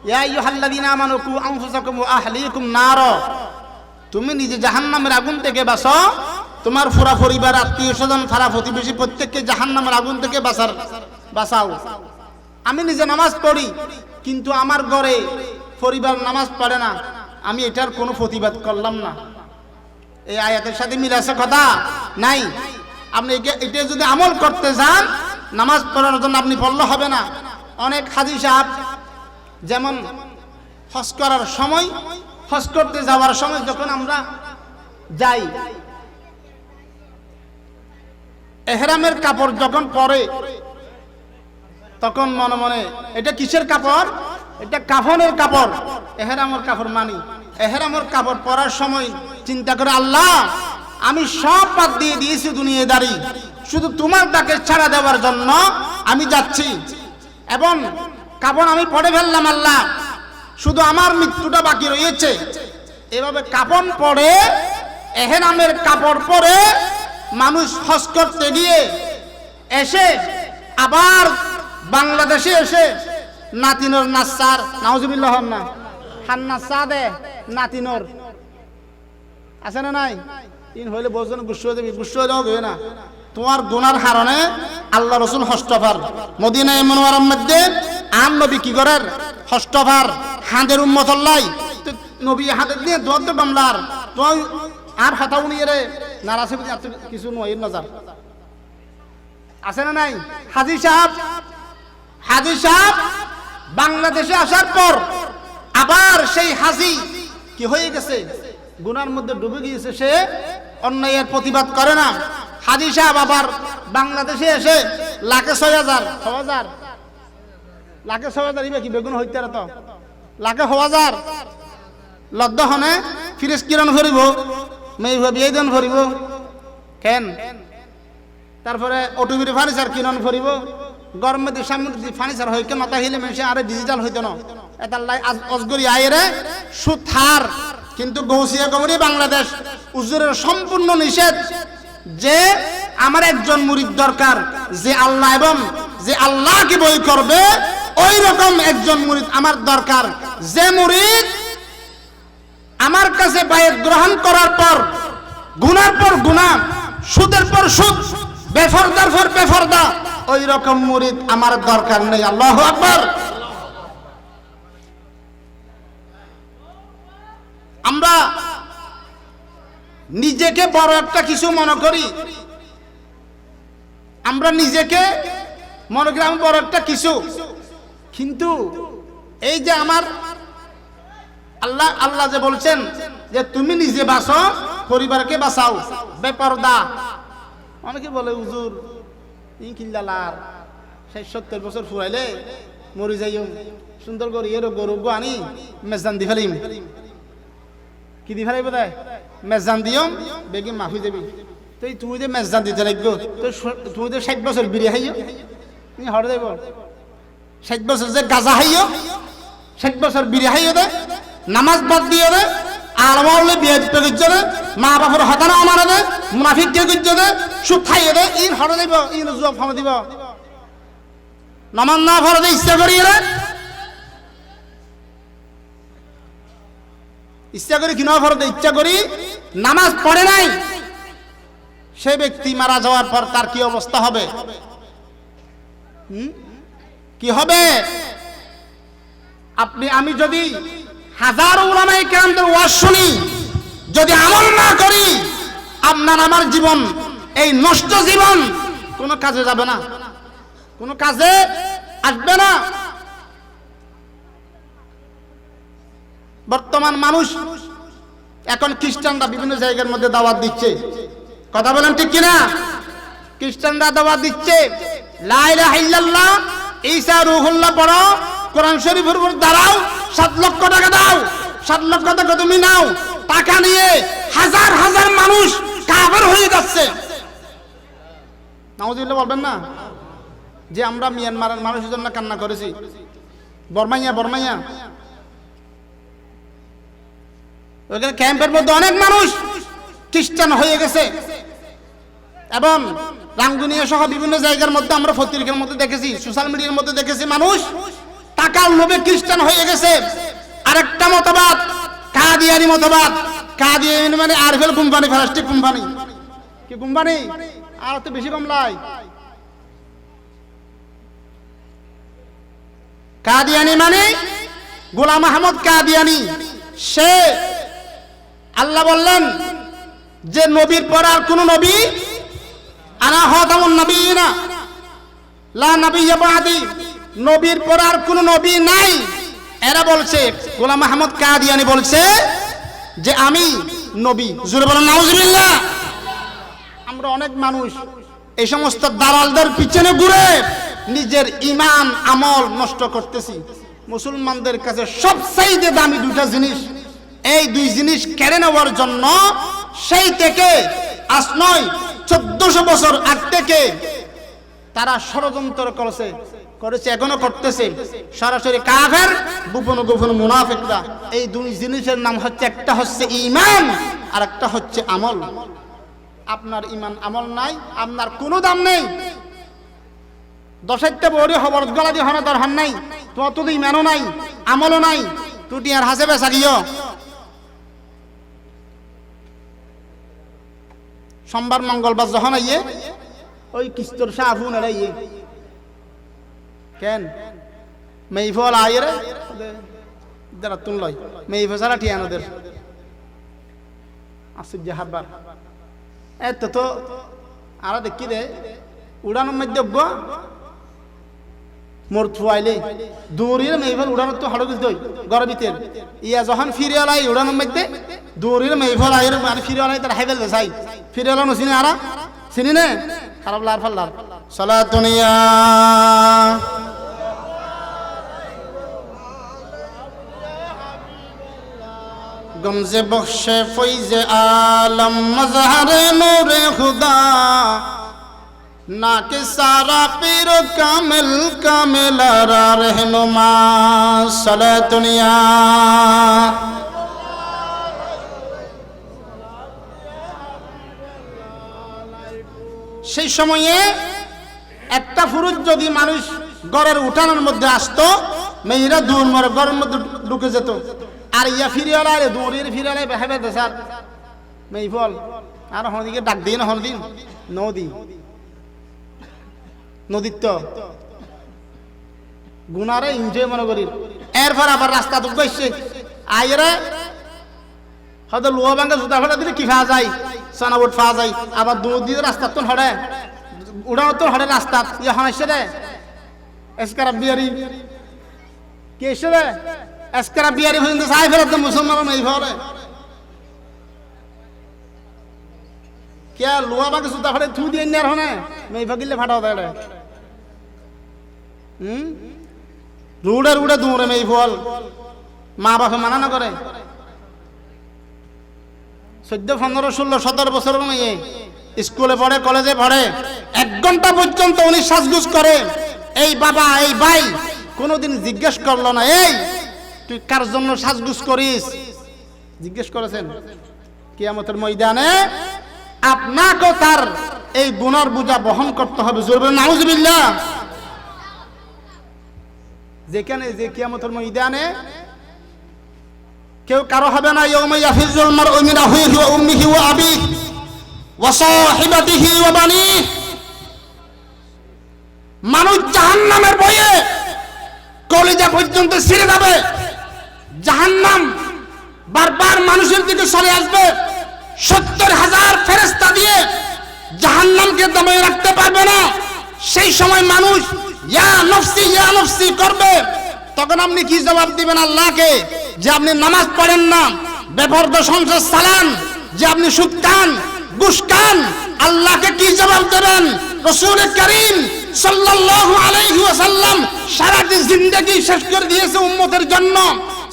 ইয়া আইয়ুহাল্লাযীনা আমানু কু আনফুসাকুম ওয়া আহলিকুম নার, তুমি নিজে জাহান্নামের আগুন থেকে বাঁচো, তোমার পুরা পরিবার, আত্মীয় স্বজন, পাড়া প্রতিবেশী প্রত্যেককে জাহান্নামের আগুন থেকে বাঁচাও। আমি নিজে নামাজ পড়ি, কিন্তু আমার ঘরে পরিবার নামাজ পড়ে না, আমি এটার কোনো প্রতিবাদ করলাম না। এই আয়াতের সাথে মিল আছে? কথা নাই। আপনি এটা যদি আমল করতে যান, নামাজ পড়ার জন্য আপনি পড়লে হবে না। অনেক হাজী সাহেব যেমন হজ করার সময়, হজ করতে যাওয়ার সময় যখন আমরা যাই, এহরামের কাপড় যখন পরে, তখন মনে মনে এটা কিসের কাপড়? এটা কাফনের কাপড়, এহরামের কাপড় মানি। এহরামের কাপড় পরার সময় চিন্তা করে, আল্লাহ আমি সব বাদ দিয়ে দিয়েছি দুনিয়াদারি, শুধু তোমার ডাকে ছাড়া দেওয়ার জন্য আমি যাচ্ছি। এবং কাপড় আমি পরে ফেললাম, আল্লাহ শুধু আমার মৃত্যুটা বাকি রয়েছে। এভাবে কাপড় পরে, এহরামের কাপড় পরে মানুষ হজ করতে গিয়ে এসে আবার বাংলাদেশে এসে নাতিনোর নাসার নাউজুবিল্লাহ হন না, হান্নাস সাদে নাতিনোর আছে না নাই? তিন হইলে বোঝেন গুসো দেবি, গুসো দেওয়া হবে না। তোমার গুনার কারণে আল্লাহ রসুল হস্তফার মদিনায়ে মুনাওয়ারার মধ্যে আম নবী কি করার হস্তফার হাঁদের উম্মত আল্লাহ নবী হাতের দিয়ে দোয়ার দে বামলার তো আর হাতাও নিয়ে রে নারাসে কিছু নয় নজর আছে না নাই? হাজী সাহেব বাংলাদেশে আসার পর আবার সেই হাজী কি হয়ে গেছে, গুনার মধ্যে ডুবে গিয়েছে, সে অন্যায়ের প্রতিবাদ করে না। হাজী সাহেব আবার বাংলাদেশে এসে লাখে 6,000 লাখে 6,000 ইবে কি বেগুন হইতে তো লাখে 6,000 লদ্দ হনে ফিরেস কিরণ ভরিব, মেয়ে বিয়ে দিন ভরিব কেন, তারপরে অটোবির ফার্নিচার কিরণ ভরিব, গরমে দিয়ে সামনে ফার্নিচার হইকে মাথা হিলে মেশে আরে ডিজিটাল হইতো না এটা লাই অজগরি আইরে সুথার। কিন্তু গৌসিয়া কমিটি বাংলাদেশ উজুরের সম্পূর্ণ নিষেধ যে আমার একজন মুরিদ দরকার যে আল্লাহ এবং যে আল্লাহকে বই করবে, ওই রকম একজন মুরিদ আমার দরকার, যে মুরিদ আমার কাছে বায়াত গ্রহণ করার পর গুনার পর গুনাহ, সুদের পর সুদ, বেফরদার পর বেফরদা, ওই রকম মুরিদ আমার দরকার নেই। আল্লাহু আকবার। আমরা নিজেকে বড় একটা কিছু মনে করি, আমরা নিজেকে মনে করি আমি বড় একটা কিছু, কিন্তু এই যে আমার আল্লাহ যে বলছেন যে তুমি নিজে বাঁচো, পরিবারকে বাঁচাও, বেপরদা। অনেকে বলে হুজুর ই কিল্লালার 70 বছর ফুরাইলে মরি যাইও, সুন্দর করে এর গরু আনি মেজান দি ফেলিম, কি দি ফেলাই বোধ মেজান দিও বেগে মাফি দেবি, তো তুমি যে মেজান দিতে লাগবো, তো তুমি তো 60 বছর বিড়ি খাইও, তুমি হরে দেব 60 বছর যে গাজা খাইও, 60 বছর বিড়ি খাইও দে, নামাজ বাদ দিয়ে দে, আর আমার বিয়ে দিতে গিয়ে দে, মা বাপের হতানা আমার দে, মুনাফিক কে গিয়ে দে, সুথাই রে ইন হরে দিব ইন জব ফম দিব নামান না ফরে দে ইচ্ছা করি রে ইচ্ছা করি কি না ফরে দে ইচ্ছা করি নামাজ পড়ে নাই সেই ব্যক্তি মারা যাওয়ার পর তার কি অবস্থা হবে কি হবে আপনি আমি যদি হাজারো উলামায়ে কেরামদের ওয়াজ শুনি যদি আমল না করি আপনার আমার জীবন এই নষ্ট জীবন কোনো কাজে যাবে না কোনো কাজে আসবে না বর্তমান মানুষ এখন খ্রিস্টানরা বিভিন্ন জায়গার মধ্যে দাওয়াত দিচ্ছে কথা বলেন ঠিক কিনা খ্রিস্টানরা দাওয়াত দিচ্ছে লা ইলাহা ইল্লাল্লাহ ঈসা রূহুল্লাহ পড়ো কোরআন শরীফের উপর দাঁড়াও 7 লক্ষ টাকা দাও 7 লক্ষ টাকা তুমি নাও টাকা নিয়ে হাজার হাজার মানুষ কাফের হয়ে যাচ্ছে নাউজুবিল্লাহ বলবেন না যে আমরা মিয়ানমারের মানুষের জন্য কান্না করেছি বর্মাইয়া ওখানে ক্যাম্পের মধ্যে অনেক মানুষ খ্রিস্টান হয়ে গেছে এবং রাঙ্গুনিয়া সহ বিভিন্ন জায়গার মধ্যে আমরা পত্রিকার মধ্যে দেখেছি সোশ্যাল মিডিয়ার মধ্যে দেখেছি মানুষ টাকার লোভে খ্রিস্টান হয়ে গেছে আরেকটা মতবাদ কাদিয়ানি মতবাদ কাদিয়ানি মানে আরফেল কোম্পানি প্লাস্টিক কোম্পানি কি কোম্পানি আর তো বেশি কমলাই কাদিয়ানি মানে গোলাম আহমদ কাদিয়ানি সে আল্লাহ বললেন যে নবীর পর আর কোন নবী আনা খাতামুন নবিয়িনা লা নবিয়্যা বাদি নবীর পর আর কোন নবী নাই এরা বলছে গোলাম আহমদ কাদিয়ানি বলছে যে আমি নবী জোরে বলেন নাউজুবিল্লাহ আমরা অনেক মানুষ এই সমস্ত দালালদের পিছনে ঘুরে নিজের ঈমান আমল নষ্ট করতেছি মুসলমানদের কাছে সবচেয়ে দামি দুটো জিনিস এই দুই জিনিস কেড়ে নেওয়ার জন্য সেই থেকে আজ নয় 1400 বছর আগ থেকে তারা ষড়যন্ত্র করেছে এখনো করতেছে সরাসরি কাফের গোপন মুনাফিকরা এই দুই জিনিসের নাম হচ্ছে একটা হচ্ছে ঈমান আর একটা হচ্ছে আমল আপনার ঈমান আমল নাই আপনার কোনো দাম নেই 10টা বড়ি খবর গলা দিয়ে হওয়ার দরকার নাই তোমার তো ঈমানও নাই আমলও নাই তুই আর হাসে বেসা গিয়ে সোমবার মঙ্গলবার যখন আইয়ে ওই কিস্তর সাফুন আইয়ে কেন মেইফল আইয়ে রে যারা তুন লয় মেইফ সারা ঠিয়ানোদের আসুক যে হারবার এত তো আর দেখি রে উড়ানোর মধ্যে মোর থুয়াইলে দৌড়িয়ে মেইফল উড়ানোর তো হাড়ো দিত গড় ভিতর ইয়া যখন ফিরে আলাই উড়ানোর মধ্যে দৌড়িয়ে মেইফল আইয়ের মানে ফিরে আলাই তার হাইবেল যাই ফিরে আলো চিনি আরা চিনি নে খারাপ লার ফাল্লার সালাতুনিয়া গমজে বখশে ফৈজে আলম মজহারে নূরে খুদা না কে সারা পীর কামিল কামিলারা रहनुमा সালাতুনিয়া সেই সময়ে একটা পুরুষ যদি মানুষ ঘরের উঠানের মধ্যে আসতো মেয়েরা দূর মরে ঘরের মধ্যে ঢুকে যেত আর ইয়া ফিরে আলাই দৌড়িয়ে ফিরে আলাই ভেবে দেশার মেইফল আর হনদিকে ডাক দিয়ে না হনদিন নদীর তো গুনারে এনজয় মনে করি এরপর আবার রাস্তা তো গেছে আইরে হয়তো লোহা ভাঙ্গা জুতা ফেলা দিলে কি খাওয়া যায় সানাবোট খাওয়া যায় আবার দূর দিয়ে রাস্তা তো হড়ে উড়ানো তো হড়ে রাস্তা এখন এসে রে এসকারা বিয়ারি কে এসে রে এসকারা বিয়ারি পর্যন্ত চাই ফেরত মুসলমান এই ফলে কে লোহা ভাঙ্গা জুতা ফেলে থু দিয়ে নেয়ার হনে মেয়ে ভাগিলে ফাটাও দেয় রুড়ে দৌড়ে মেয়ে ফল মা বাপে মানা না করে 14, 15, 16, 17 বছর মেয়ে স্কুলে পড়ে কলেজে পড়ে 1 ঘন্টা পর্যন্ত উনি সাজগুজ করে এই বাবা এই ভাই কোনোদিন জিজ্ঞেস করলো না এই তুই কার জন্য সাজগুজ করিস জিজ্ঞেস করেছেন কিয়ামতের ময়দানে আপনাকে তার এই গুনার বোঝা বহন করতে হবে। জোরে বলেন নাউজুবিল্লাহ। যেখানে যে কিয়ামতের ময়দানে কেউ কারো হবে না, ইয়াউমা ইয়াফিজুল মারউ মিন আখিহি ওয়া উম্মিহি ওয়া আবিহি ওয়া সাহিবাতিহি ওয়া বানিহি। মানুষ জাহান্নামের ভয়ে কলিজা পর্যন্ত ছিঁড়ে যাবে। জাহান্নাম বারবার মানুষের দিকে চলে আসবে। 70,000 ফেরেশতা দিয়ে জাহান্নামকে দমিয়ে রাখতে পারবে না। সেই সময় মানুষ ইয়া নফসি করবে। তখন আপনি কি জবাব দিবেন আল্লাহকে? যে আপনি নামাজ পড়েন না, বেপরদা সংসার চালান, যে আপনি সুদ খান, ঘুষ খান। আল্লাহকে কি জবাব দেবেন? রাসূল করিম সাল্লাল্লাহু আলাইহি ওয়াসাল্লাম সারাটি জিন্দেগি শেষ করে দিয়েছে উম্মতের জন্য।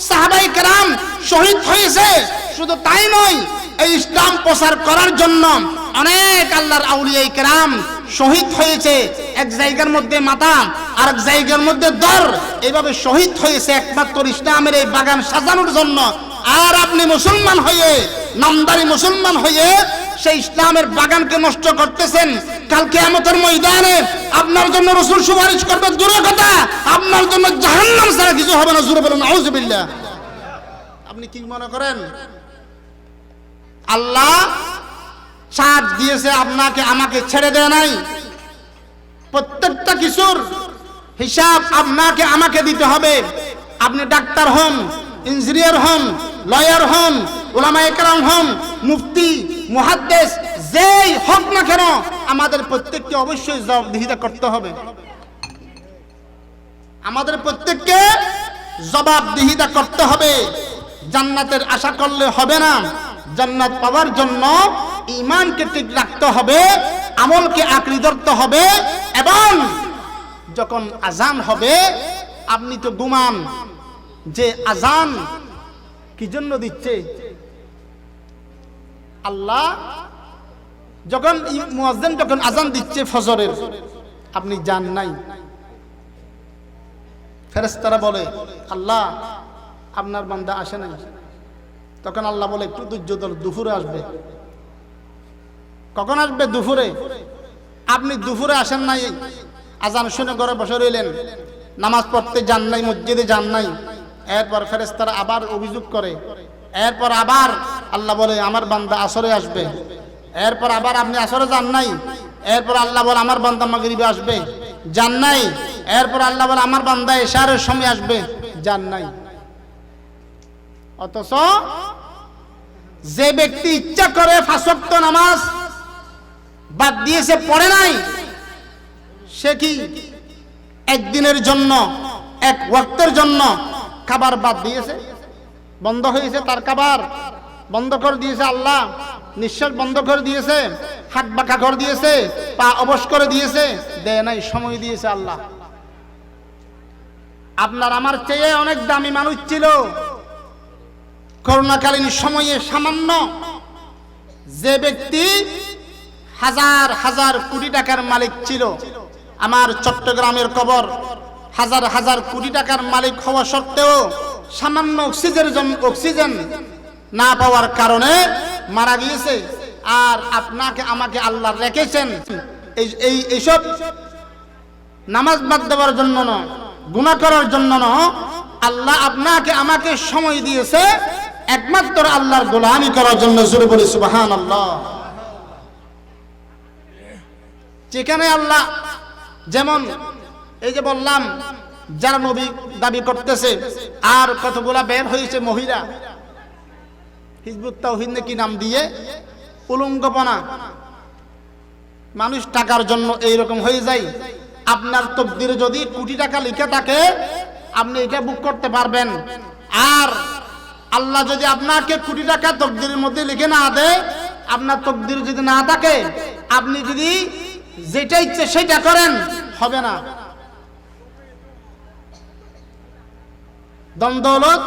সাহাবায়ে কেরাম শহীদ হয়েছে। শুধু তাই নয়, এই ইসলাম প্রচার করার জন্য অনেক আল্লাহর আউলিয়ায়ে কেরাম শহীদ হয়েছে। এক জায়গার মধ্যে মাথা, আর এক জায়গার মধ্যে দর, এইভাবে শহীদ হয়েছে একমাত্র ইসলামের এই বাগান সাজানোর জন্য। আর আপনি মুসলমান হয়ে, নামদারি মুসলমান হয়ে সেই ইসলামের বাগানকে নষ্ট করতেছেন। কাল কিয়ামতের ময়দানে আপনার জন্য রাসূল সুপারিশ করবে, দূরের কথা আপনার জন্য জাহান্নাম ছাড়া কিছু হবে না। জোরে বলুন নাউজুবিল্লাহ। আপনি কি মনে করেন আল্লাহ চার্জ দিয়েছে আপনাকে আমাকে ছেড়ে দেয় নাই? প্রত্যেকটা কিছুর হিসাব আপনাকে আমাকে দিতে হবে। আপনি ডাক্তার হন, ইঞ্জিনিয়ার হন, লয়ার হন, উলামায়ে কেরাম হন, মুফতি, মুহাদ্দিস, যেই হোক না কেন, আমাদের প্রত্যেককে অবশ্যই জবাবদিহিতা করতে হবে। আমাদের প্রত্যেককে জবাবদিহিতা করতে হবে। জান্নাতের আশা করলে হবে না। জান্নাত পাওয়ার জন্য ঈমানকে ঠিক রাখতে হবে, আমলকে আঁকড়ে ধরতে হবে। এবং যখন আজান হবে, আপনি তো ঘুমান যে আজান কি জন্য দিচ্ছে। আল্লাহ যখন মুয়াজ্জিন যখন আজান দিচ্ছে ফজরের, আপনি জান নাই। ফেরেশতারা বলে আল্লাহ আপনার বান্দা আসে নাই। তখন আল্লাহ বলে একটু ধৈর্য ধর, দুপুরে আসবে। কখন আসবে? দুপুরে। আপনি দুপুরে আসেন নাই, আজান শুনে ঘরে বসে রইলেন, নামাজ পড়তে যান নাই, মসজিদে যান নাই। এরপর ফেরেশতারা আবার অভিযোগ করে। এরপর আবার আল্লাহ বলে আমার বান্দা আসরে আসবে। এরপর আবার আপনি আসরে যান নাই। এরপর আল্লাহ বলে আমার বান্দা মাগরিবে আসবে, যান নাই। এরপর আল্লাহ বলে আমার বান্দা ইশারের সময় আসবে, যান নাই। অথচ যে ব্যক্তি ইচ্ছা করে 5 ওয়াক্ত নামাজ বাদ দিয়েছে, পড়ে নাই, সে কি একদিনের জন্য, এক ওয়াক্তের জন্য খাবার বাদ দিয়েছে? বন্ধ হয়েছে তার খাবার, বন্ধ করে দিয়েছে আল্লাহ, নিঃশ্বাস বন্ধ করে দিয়েছে, হাত বাঁকা করে দিয়েছে, পা অবশ করে দিয়েছে? দেয় নাই, সময় দিয়েছে আল্লাহ। আপনার আমার চেয়ে অনেক দামি মানুষ ছিল করোনাকালীন সময়ে। সামান্য যে ব্যক্তি হাজার হাজার কোটি টাকার মালিক ছিল, আমার চট্টগ্রামের কবর, হাজার হাজার কোটি টাকার মালিক হওয়া সত্ত্বেও সামান্য অক্সিজেন না পাওয়ার কারণে মারা গিয়েছে। আর আপনাকে আমাকে আল্লাহ রেখেছেন এইসব নামাজ বাদ দেওয়ার জন্য নয়, গুনাহ করার জন্য নয়। আল্লাহ আপনাকে আমাকে সময় দিয়েছে একমাত্র আল্লাহর গোলামি করার জন্য। জোরে বলি সুবহানাল্লাহ। যেখানে আল্লাহ, যেমন এই যে বললাম যারা নবী দাবি করতেছে, আর কতগুলা বের হয়েছে মহিলা, হিজবুত তাওহীদ কি নাম দিয়ে, উলঙ্গপনা। মানুষ টাকার জন্য এইরকম হয়ে যায়। আপনার তকদিরে যদি কোটি টাকা লেখা থাকে, আপনি এটা বুক করতে পারবেন। আর আল্লাহ যদি আপনাকে কোটি টাকা তকদিরের মধ্যে লিখে না দেয়, আপনার তকদির যদি না থাকে, আপনি যদি যেটা ইচ্ছে সেটা করেন, হবে না। ধন দৌলত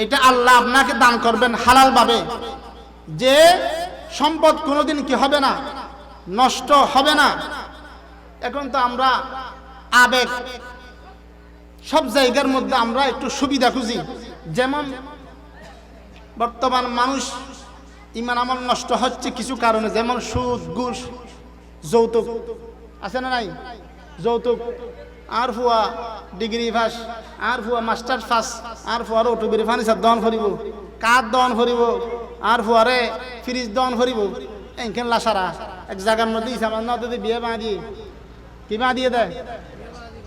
এটা আল্লাহ আপনাকে দান করবেন হালাল ভাবে। যে সম্পদ কোনোদিন কি হবে না, নষ্ট হবে না। এখন তো আমরা আবেগ, সব জায়গার মধ্যে আমরা একটু সুবিধা খুঁজি। যেমন বর্তমান মানুষ ইমান আমল নষ্ট হচ্ছে কিছু কারণে, যেমন সুদ, ঘুষ, যৌতুক আছে না নাই? যৌতুক আর ফুয়া ডিগ্রি পাস, আর ফুয়া মাস্টার পাস, আর ফুয়ার অটোবির ফার্নিচার দন করিব, কাঠ দন করিব, আর ফুয়ারে ফ্রিজ দন করিব। এনখান লাসারা এক জায়গার মধ্যে আমার না যদি বিয়ে বাঁ দিয়ে কি বাঁ দিয়ে দেয়,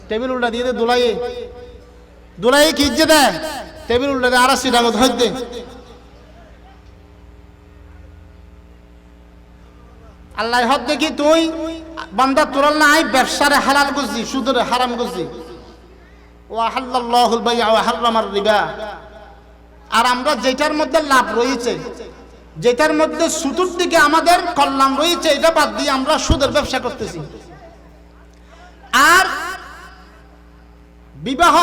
টেবিল উল্টা দিয়ে দেয়, দুলাই কি যে দেয়, টেবিল উল্টা দেয়, আর সিটাগত হইতে আল্লাহ হদ দেখি তুই বান্দা তোরাল নাই ব্যবসারে হালাল করছি, সুদরে হারাম করছি। ওয়া হাল্লাল্লাহুল বাই'a ওয়া হাররামার রিবা। আর আমরা যেটার মধ্যে লাভ রয়েছে, যেটার মধ্যে সুদের দিকে আমাদের কল্যাণ রয়েছে, এটা বাদ দিয়ে আমরা সুদের ব্যবসা করতেছি। আর বিবাহ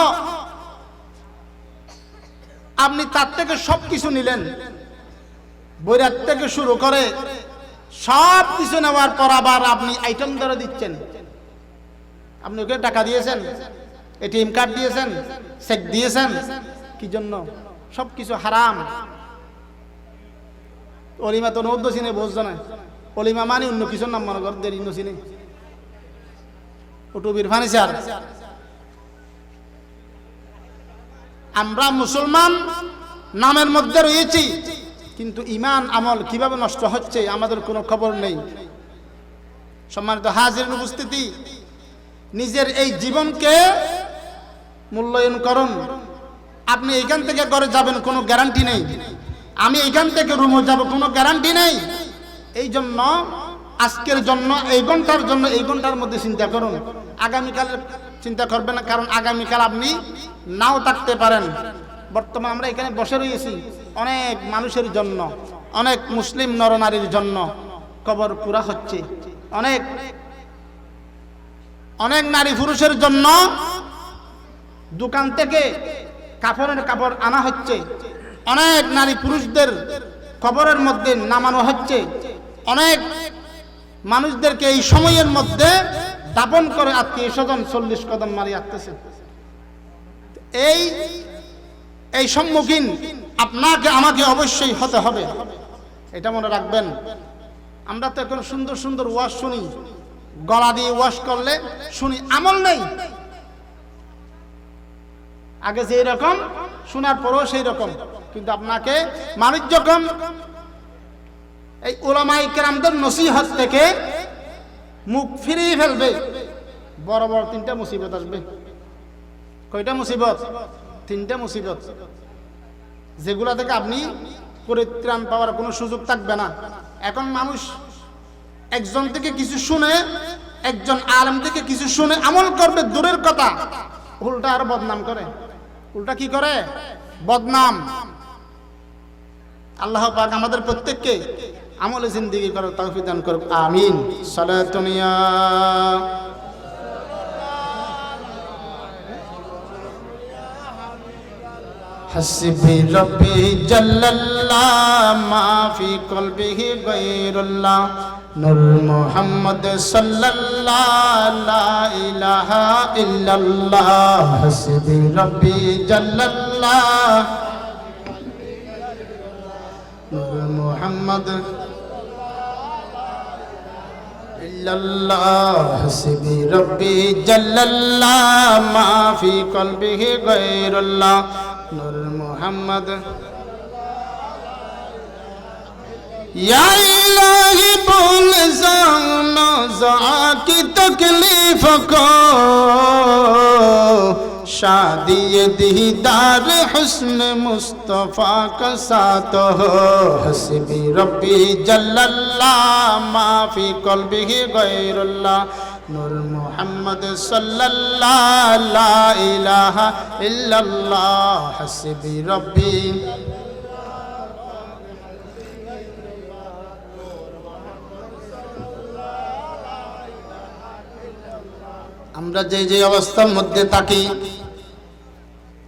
আপনি তার থেকে সব কিছু নিলেন, বৈরাত থেকে শুরু করে সব কিছু নেওয়ার পর আবার আপনি আইটেম ধরে দিচ্ছেন। আপনি ওকে টাকা দিয়েছেন, এটিএম কার্ড দিয়েছেন, চেক দিয়েছেন, কি জন্য? সব কিছু হারাম। অলিমা তো নৌদ্দ চিনে বোঝ না, অলিমা মানে অন্য কিছুর নাম মনে কর দেরি চিনে ওটুবির ফার্নিচার। আমরা মুসলমান নামের মধ্যে রয়েছি, কিন্তু ইমান আমল কিভাবে নষ্ট হচ্ছে আমাদের কোনো খবর নেই। সম্মানিত হাজির উপস্থিতি, নিজের এই জীবনকে মূল্যায়ন করুন। আপনি এইখান থেকে ঘরে যাবেন কোনো গ্যারান্টি নেই, আমি এইখান থেকে রুমে যাব কোনো গ্যারান্টি নেই। এই জন্য আজকের জন্য এই ঘন্টার জন্য এই ঘন্টার মধ্যে চিন্তা করুন, আগামীকাল চিন্তা করবেন না, কারণ আগামীকাল আপনি নাও থাকতে পারেন। বর্তমানে আমরা এখানে বসে রয়েছি অনেক মানুষের জন্য, অনেক মুসলিম নরনারীর জন্য কবর পুরা হচ্ছে, অনেক অনেক নারী পুরুষের জন্য দোকান থেকে কাপড়ের কাপড় আনা হচ্ছে, অনেক নারী পুরুষদের কবরের মধ্যে নামানো হচ্ছে, অনেক মানুষদেরকে এই সময়ের মধ্যে দাপন করে আত্মীয় স্বজন 40 কদম মারি আসতেছে। এই সম্মুখীন আপনাকে আমাকে অবশ্যই হতে হবে, এটা মনে রাখবেন। আমরা তো এখন সুন্দর সুন্দর ওয়াজ শুনি, গলা দিয়ে ওয়াজ করলে শুনি, আমল নেই। আগে যেই রকম শোনার পরও সেই রকম, কিন্তু আপনাকে মানুষ যখন এই উলামায়ে কেরামদের নসিহত থেকে মুখ ফিরিয়ে ফেলবে, বড় বড় 3টা মুসিবত আসবে। কয়টা মুসিবত? 3টা মুসিবত, যেগুলা থেকে আপনি পরিত্রাণ পাওয়ার কোনো সুযোগ থাকবে না। এখন মানুষ একজন থেকে কিছু শুনে, একজন আলেম থেকে কিছু শুনে আমল করবে দূরের কথা, উল্টা আর বদনাম করে। উল্টা কি করে? বদনাম। আল্লাহ পাক আমাদের প্রত্যেককে আমলে জিন্দেগি করার তৌফিক দান করুক, আমিন। সালাতুন ইয়া হাসবি রব্বি জাল্লাল্লাহ মা ফি কলবিহি গায়রুল্লাহ নূর মুহাম্মদ সাল্লাল্লাহু লা ইলাহা ইল্লাল্লাহ হাসবি রব্বি জাল্লাল্লাহ নূর মুহাম্মদ ইল্লাল্লাহ হাসবি রব্বি জাল্লাল্লাহ মা ফি কলবিহি গায়রুল্লাহ নূর মুহাম্মদ या इलाही बोल जाना जा की तकलीफ को शादी दीदार हुस्न मुस्तफा का साथ हो हस्बी रब्बी जल्लल्लाह मा फी कल्बिही गैरुल्लाह नूर मुहम्मद सल्लल्लाह ला इलाहा इल्लल्लाह हस्बी रब्बी। আমরা যে যে অবস্থার মধ্যে থাকি,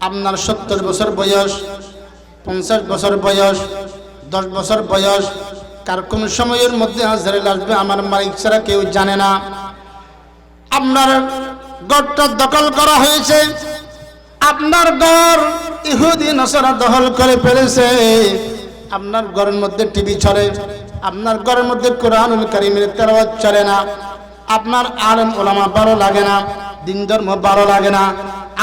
আপনার 70 বছর বয়স, 50 বছর বয়স, 10 বছর বয়স, কার কোন সময়ের মধ্যে আজরাইল আসবে আমার মালিক ছাড়া কেউ জানে না। আপনার ঘরটা দখল করা হয়েছে, আপনার ঘর ইহুদি নাসারা দখল করে ফেলেছে। আপনার ঘরের মধ্যে টিভি চলে, আপনার ঘরের মধ্যে কোরআনুল কারীমের তেলাওয়াত চলে না, আপনার আলেম ওলামা ভালো লাগে না, দিন ধর্ম ভালো লাগে না,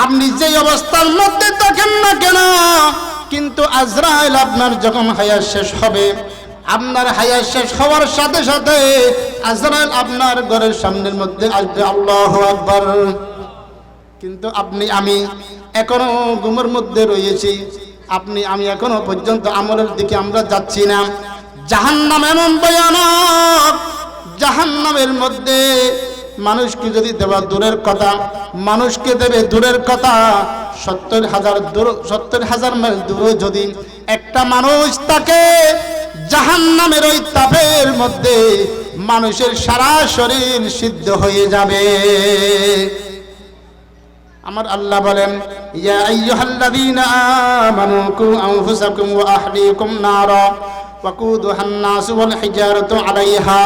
আপনি যে অবস্থার মধ্যে থাকেন না কেন, কিন্তু আজরাইল আপনার যখন হায়াত শেষ হবে, আপনার হায়াত শেষ হওয়ার সাথে সাথে আজরাইল আপনার ঘরের সামনের মধ্যে আসবে। আল্লাহু আকবার। কিন্তু আপনি আমি এখনো ঘুমের মধ্যে রয়েছি, আপনি আমি এখনো পর্যন্ত আমলের দিকে আমরা যাচ্ছি না। জাহান্নাম এমন ভয়ানক, জাহান্নামের মধ্যে মানুষকে যদি দেওয়া দূরের কথা, মানুষকে দেবে দূরের কথা, 70,000 মাইল দূরে যদি একটা মানুষ থাকে, জাহান্নামের ওই তাপের মধ্যে মানুষের সারা শরীর সিদ্ধ হয়ে যাবে। আমার আল্লাহ বলেন, ইয়া আইয়ুহাল্লাযীনা আমানু কু আনফুসাকুম ওয়া আহলিকুম নারা ওয়াকুদুহান নাসু ওয়াল হিজারাতু আলাইহা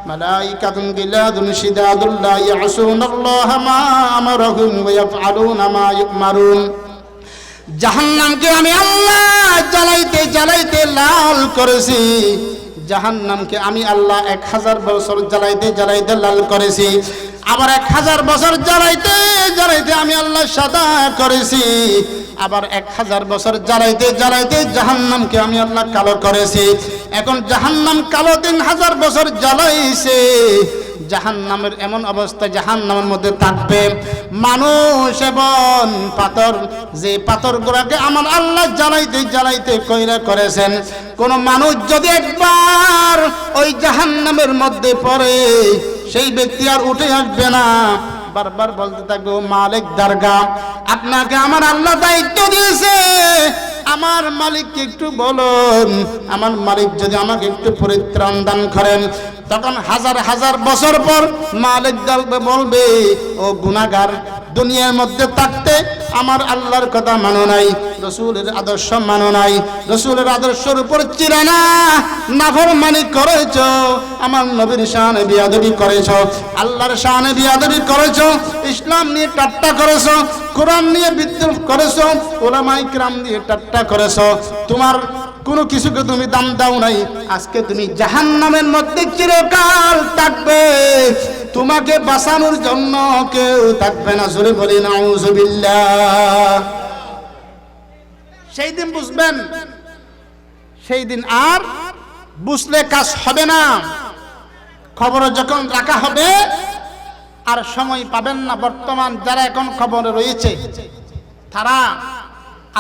মালাইকাতুন গিলাদুন শিদাদুন লা ইয়াসুনাল্লাহা মা আমারাহুম ওয়া ইয়াফআলুনা মা ইউমারুন। জাহান্নামকে আমি আল্লাহ জ্বালাইতে জ্বালাইতে লাল করেছি, জাহান্নামকে আমি আল্লাহ 1000 বছর জ্বালাইতে জ্বালাইতে লাল করেছি, আবার 1000 বছর জ্বালাইতে জ্বালাইতে আমি আল্লাহ সাদা করেছি, আবার 1000 বছর জ্বালাইতে জ্বালাইতে জাহান্নামকে আমি আল্লাহ কালো করেছি। এখন জাহান্নাম কালো 3000 বছর জ্বালাইছে, জাহান্নামের এমন অবস্থা, জাহান্নামের মধ্যে থাকবে মানুষ এবং পাথর, যে পাথরগুলোকে আমার আল্লাহ জ্বালাইতে জ্বালাইতে কইরা করেছেন। কোন মানুষ যদি একবার ওই জাহান্নামের মধ্যে পড়ে, সেই ব্যক্তি আর উঠে আসবে না, বারবার বলতে থাকবে, ও মালিক দরগা, আপনাকে আমার আল্লাহ দায়িত্ব দিয়েছে, আমার মালিককে একটু বলুন, আমার মালিক যদি আমাকে একটু পরিত্রাণ দান করেন। তখন 1000 বছর পর মালিক বলবে, ও গুনাহগার, দুনিয়ার মধ্যে থাকতে আমার আল্লাহর কথা মানো নাই, রাসূলের আদর্শ মানো নাই, রাসূলের আদর্শের উপর চিরানা নাফরমানি করেছো, আমার নবীর শানে বিয়াদবি করেছো, আল্লাহর শানে বিয়াদবি করেছো, ইসলাম নিয়ে ঠাট্টা করেছো, কোরআন নিয়ে বিদ্রোহ করেছো, উলামায়ে কিরাম নিয়ে ঠাট্টা করেছো, তোমার কোনো কিছুকে তুমি দাম দাও নাই, আজকে তুমি জাহান্নামের মধ্যে চিরকাল থাকবে, তোমাকে বাঁচানোর জন্য কেউ থাকবে না। জোরে বলি নাউযুবিল্লাহ। সেই দিন বুঝবেন, সেই দিন আর বুঝলে কাজ হবে না। খবর যখন রাখা হবে আর সময় পাবেন না। বর্তমান যারা এখন খবরে রয়েছে তারা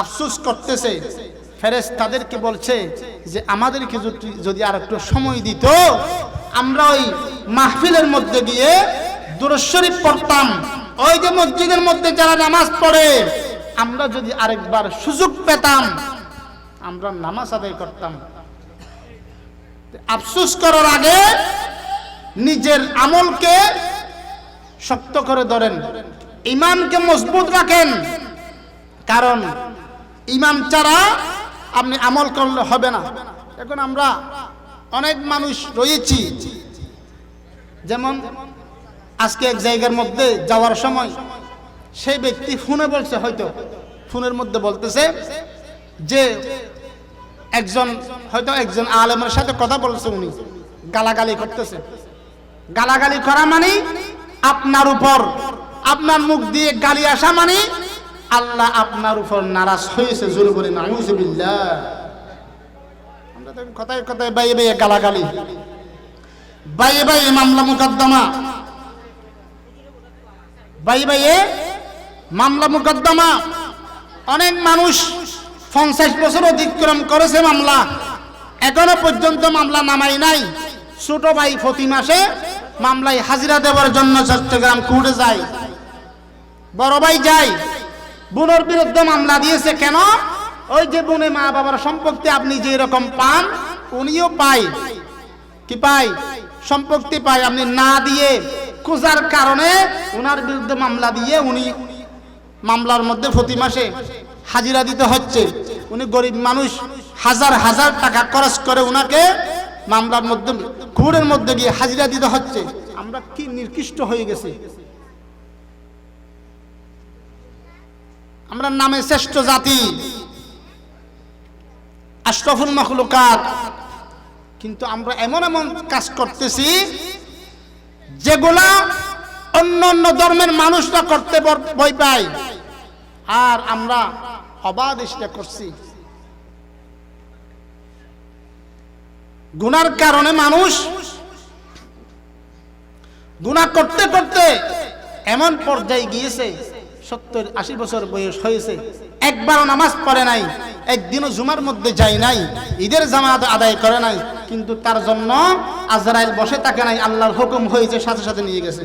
আফসোস করতেছে, ফেরেশতাদেরকে বলছে যে আমাদেরকে যদি আর একটু সময় দিত, আমরা ওই মাহফিলের মধ্যে গিয়ে দুরূদ শরীফ পড়তাম, ওই যে মসজিদের মধ্যে যারা নামাজ পড়ে, আমরা যদি আরেকবার সুযোগ পেতাম আমরা নামাজ আদায় করতাম। আফসোস করার আগে নিজের আমলকে শক্ত করে ধরেন, ঈমানকে মজবুত রাখেন, কারণ ঈমান ছাড়া আপনি আমল করলে হবে না। এখন আমরা অনেক মানুষ রয়েছি, যেমন আজকে এক জায়গার মধ্যে যাওয়ার সময় সেই ব্যক্তি ফোনে বলছে, হয়তো ফোনের মধ্যে বলতেছে যে একজন আলেমের সাথে কথা বলছে, উনি গালাগালি করতেছে। গালাগালি করা মানে আপনার উপর, আপনার মুখ দিয়ে গালি আসা মানে আল্লাহ আপনার উপর নারাজ হয়েছে। জোরে বলে নাউযুবিল্লাহ। আমরা তো কথায় কথায় বাইয়ে বাইয়ে গালাগালি, বাইয়ে বাইয়ে মামলা মুকদ্দমা, বাইয়ে বাইয়ে মামলা মুকদ্দমা। অনেক মানুষ 50 বছর অতিক্রম করেছে মামলা, এখনো পর্যন্ত মামলা নামাই নাই। ছোট ভাই প্রতি মাসে মামলায় হাজিরা দেওয়ার জন্য চট্টগ্রাম কোর্টে যায়, বড় ভাই যায়, বোনের বিরুদ্ধে মামলা দিয়েছে। কেন? ওই যে বোনে মা বাবার সম্পত্তি আপনি যে রকম পান উনিও পায়, কি পায়? সম্পত্তি পায়। আপনি না দিয়ে খোঁজার কারণে ওনার বিরুদ্ধে মামলা দিয়ে উনি মামলার মধ্যে প্রতি মাসে হাজিরা দিতে হচ্ছে। উনি গরিব মানুষ, হাজার হাজার টাকা খরচ করে উনাকে মামলার মধ্যে কোর্টের মধ্যে গিয়ে হাজিরা দিতে হচ্ছে। আমরা কি নিকৃষ্ট হয়ে গেছি! আমরা নামে শ্রেষ্ঠ জাতি, আশরাফুল মাখলুকাত, কিন্তু আমরা এমন এমন কাজ করতেছি যেগুলা অন্য অন্য ধর্মের মানুষরা করতে ভয় পায়, আর আমরা অবাধ ইসটা করছি। গুনার কারণে মানুষ গুনাহ করতে করতে এমন পর্যায়ে গিয়েছে, 70-80 বছর বয়স হয়েছে, একবারও নামাজ পড়ে নাই, একদিনও জুমার মধ্যে যায় নাই, ঈদের জামাত আদায় করে নাই, কিন্তু তার জন্য আজরাইল বসে থাকে নাই, আল্লাহর হুকুম হয়েছে সাথে সাথে নিয়ে গেছে।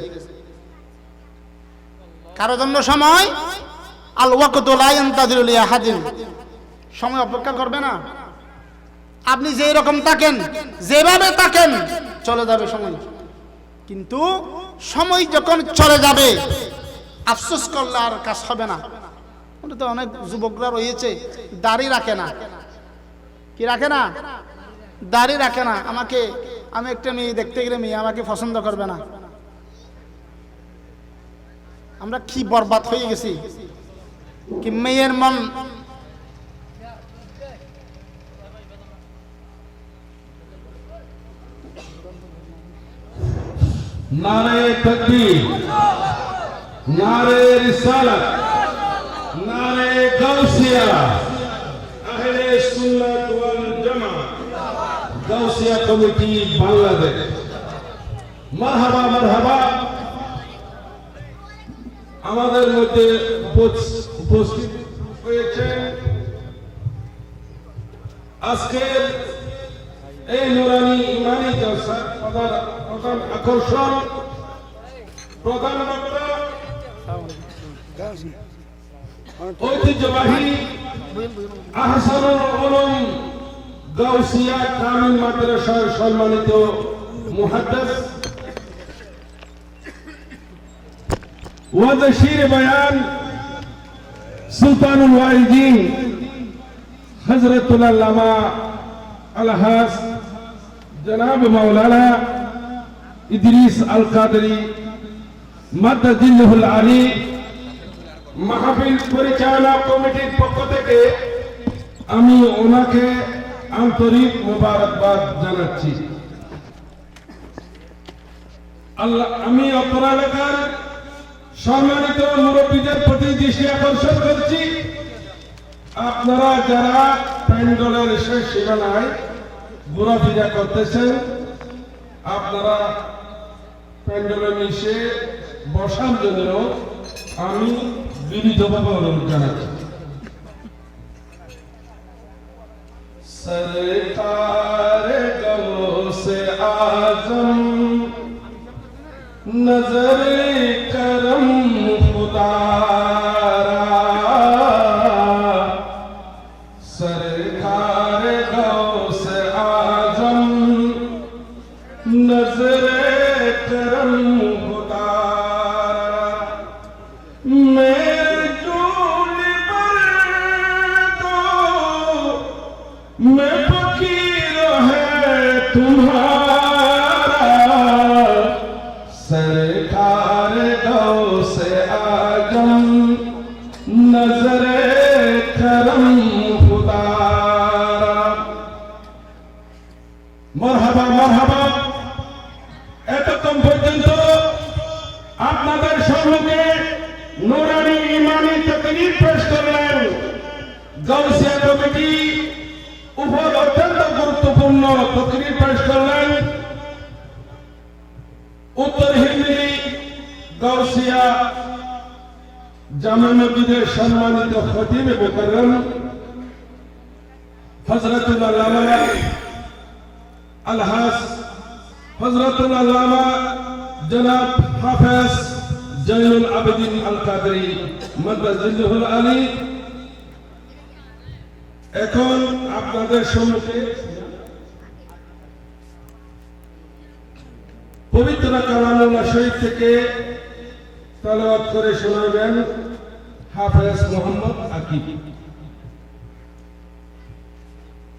কারো জন্য সময় আল ওয়াক্তু লা ইয়ানতাযিরু লি আহাদিন, সময় অপেক্ষা করবে না। আপনি যেই রকম থাকেন, যেভাবে থাকেন, চলে যাবে সময়। কিন্তু সময় যখন চলে যাবে, আফসোস করলে আর কাজ হবে না। ওটা তো অনেক যুবকরা রয়েছে, দাড়ি রাখে না। কি রাখে না? দাড়ি রাখে না। আমি একটা মেয়ে দেখতে গেলে মেয়ে আমাকে পছন্দ করবে না। আমরা কি বরবাদ হয়ে গেছি! কি মেয়ের মন नारे तकबीर, नारे रिसालत, नारे गौसिया, अहले सुन्नत वल जमा, गौसिया कमिटी बांग्लादेश। मरहबा मरहबा। আমাদের মধ্যে উপস্থিত হয়েছেন আজকের এই নুরানি ইমানি জলসার প্রধান আকর্ষণ, প্রধান বক্তা, ঐতিহ্যবাহী আহসানুল উলুম গাউসিয়া কামিল মাদ্রাসার সম্মানিত মুহাদ্দিস ওয়া বশীর বয়ান সুলতানুল ওয়াইজিন হযরতুল আল্লামা अलहास जनाब मौलाना इदरीस अल कादरी मद्दिल्लाहुल आली মাহফিল পরিচালনা কমিটির পক্ষ থেকে আমি ওনাকে আন্তরিক মোবারকবাদ জানাচ্ছি। আমি অত্র এলাকার সম্মানিত মুরব্বীদের প্রতি দৃষ্টি আকর্ষণ করছি, আপনারা যারা প্যান্ডেলের শেষ সীমানায় ঘোরাফেরা করতেছেন, আপনারা প্যান্ডেলে মিশে বসার জন্য আমি বিনীতভাবে অনুরোধ জানাচ্ছি। সরকারে গৌসে আজম নজরে করম খুদা, सरकार गौसे आजम नजरे करम खुदारा, मेरे चूली पर तो मैं फकीर है तुम्हारा, सरकार गौसे आजम नजरे करम মরহাবা মরহাবা। এতক্ষণ পর্যন্ত আপনাদের সম্মুখে নুরানি ইমানি তাকরীর পেশ করলেন গাউসিয়া কমিটি, উপর অত্যন্ত গুরুত্বপূর্ণ তাকরীর পেশ করলেন উত্তর হিন্দি গাউসিয়া জামে মসজিদের সম্মানিত খতিব মুকররম হযরতুল আল্লামা अलहास हजरतुल अल्लामा जनाब हाफिज जैनुल आबिदीन अल कादरी मद्दिल्लाहुल आली। এখন আপনাদের সম্মুখে পবিত্র কালামুল্লাহ শরীফ থেকে তেলাওয়াত করে শোনাবেন হাফেজ মোহাম্মদ আকিব।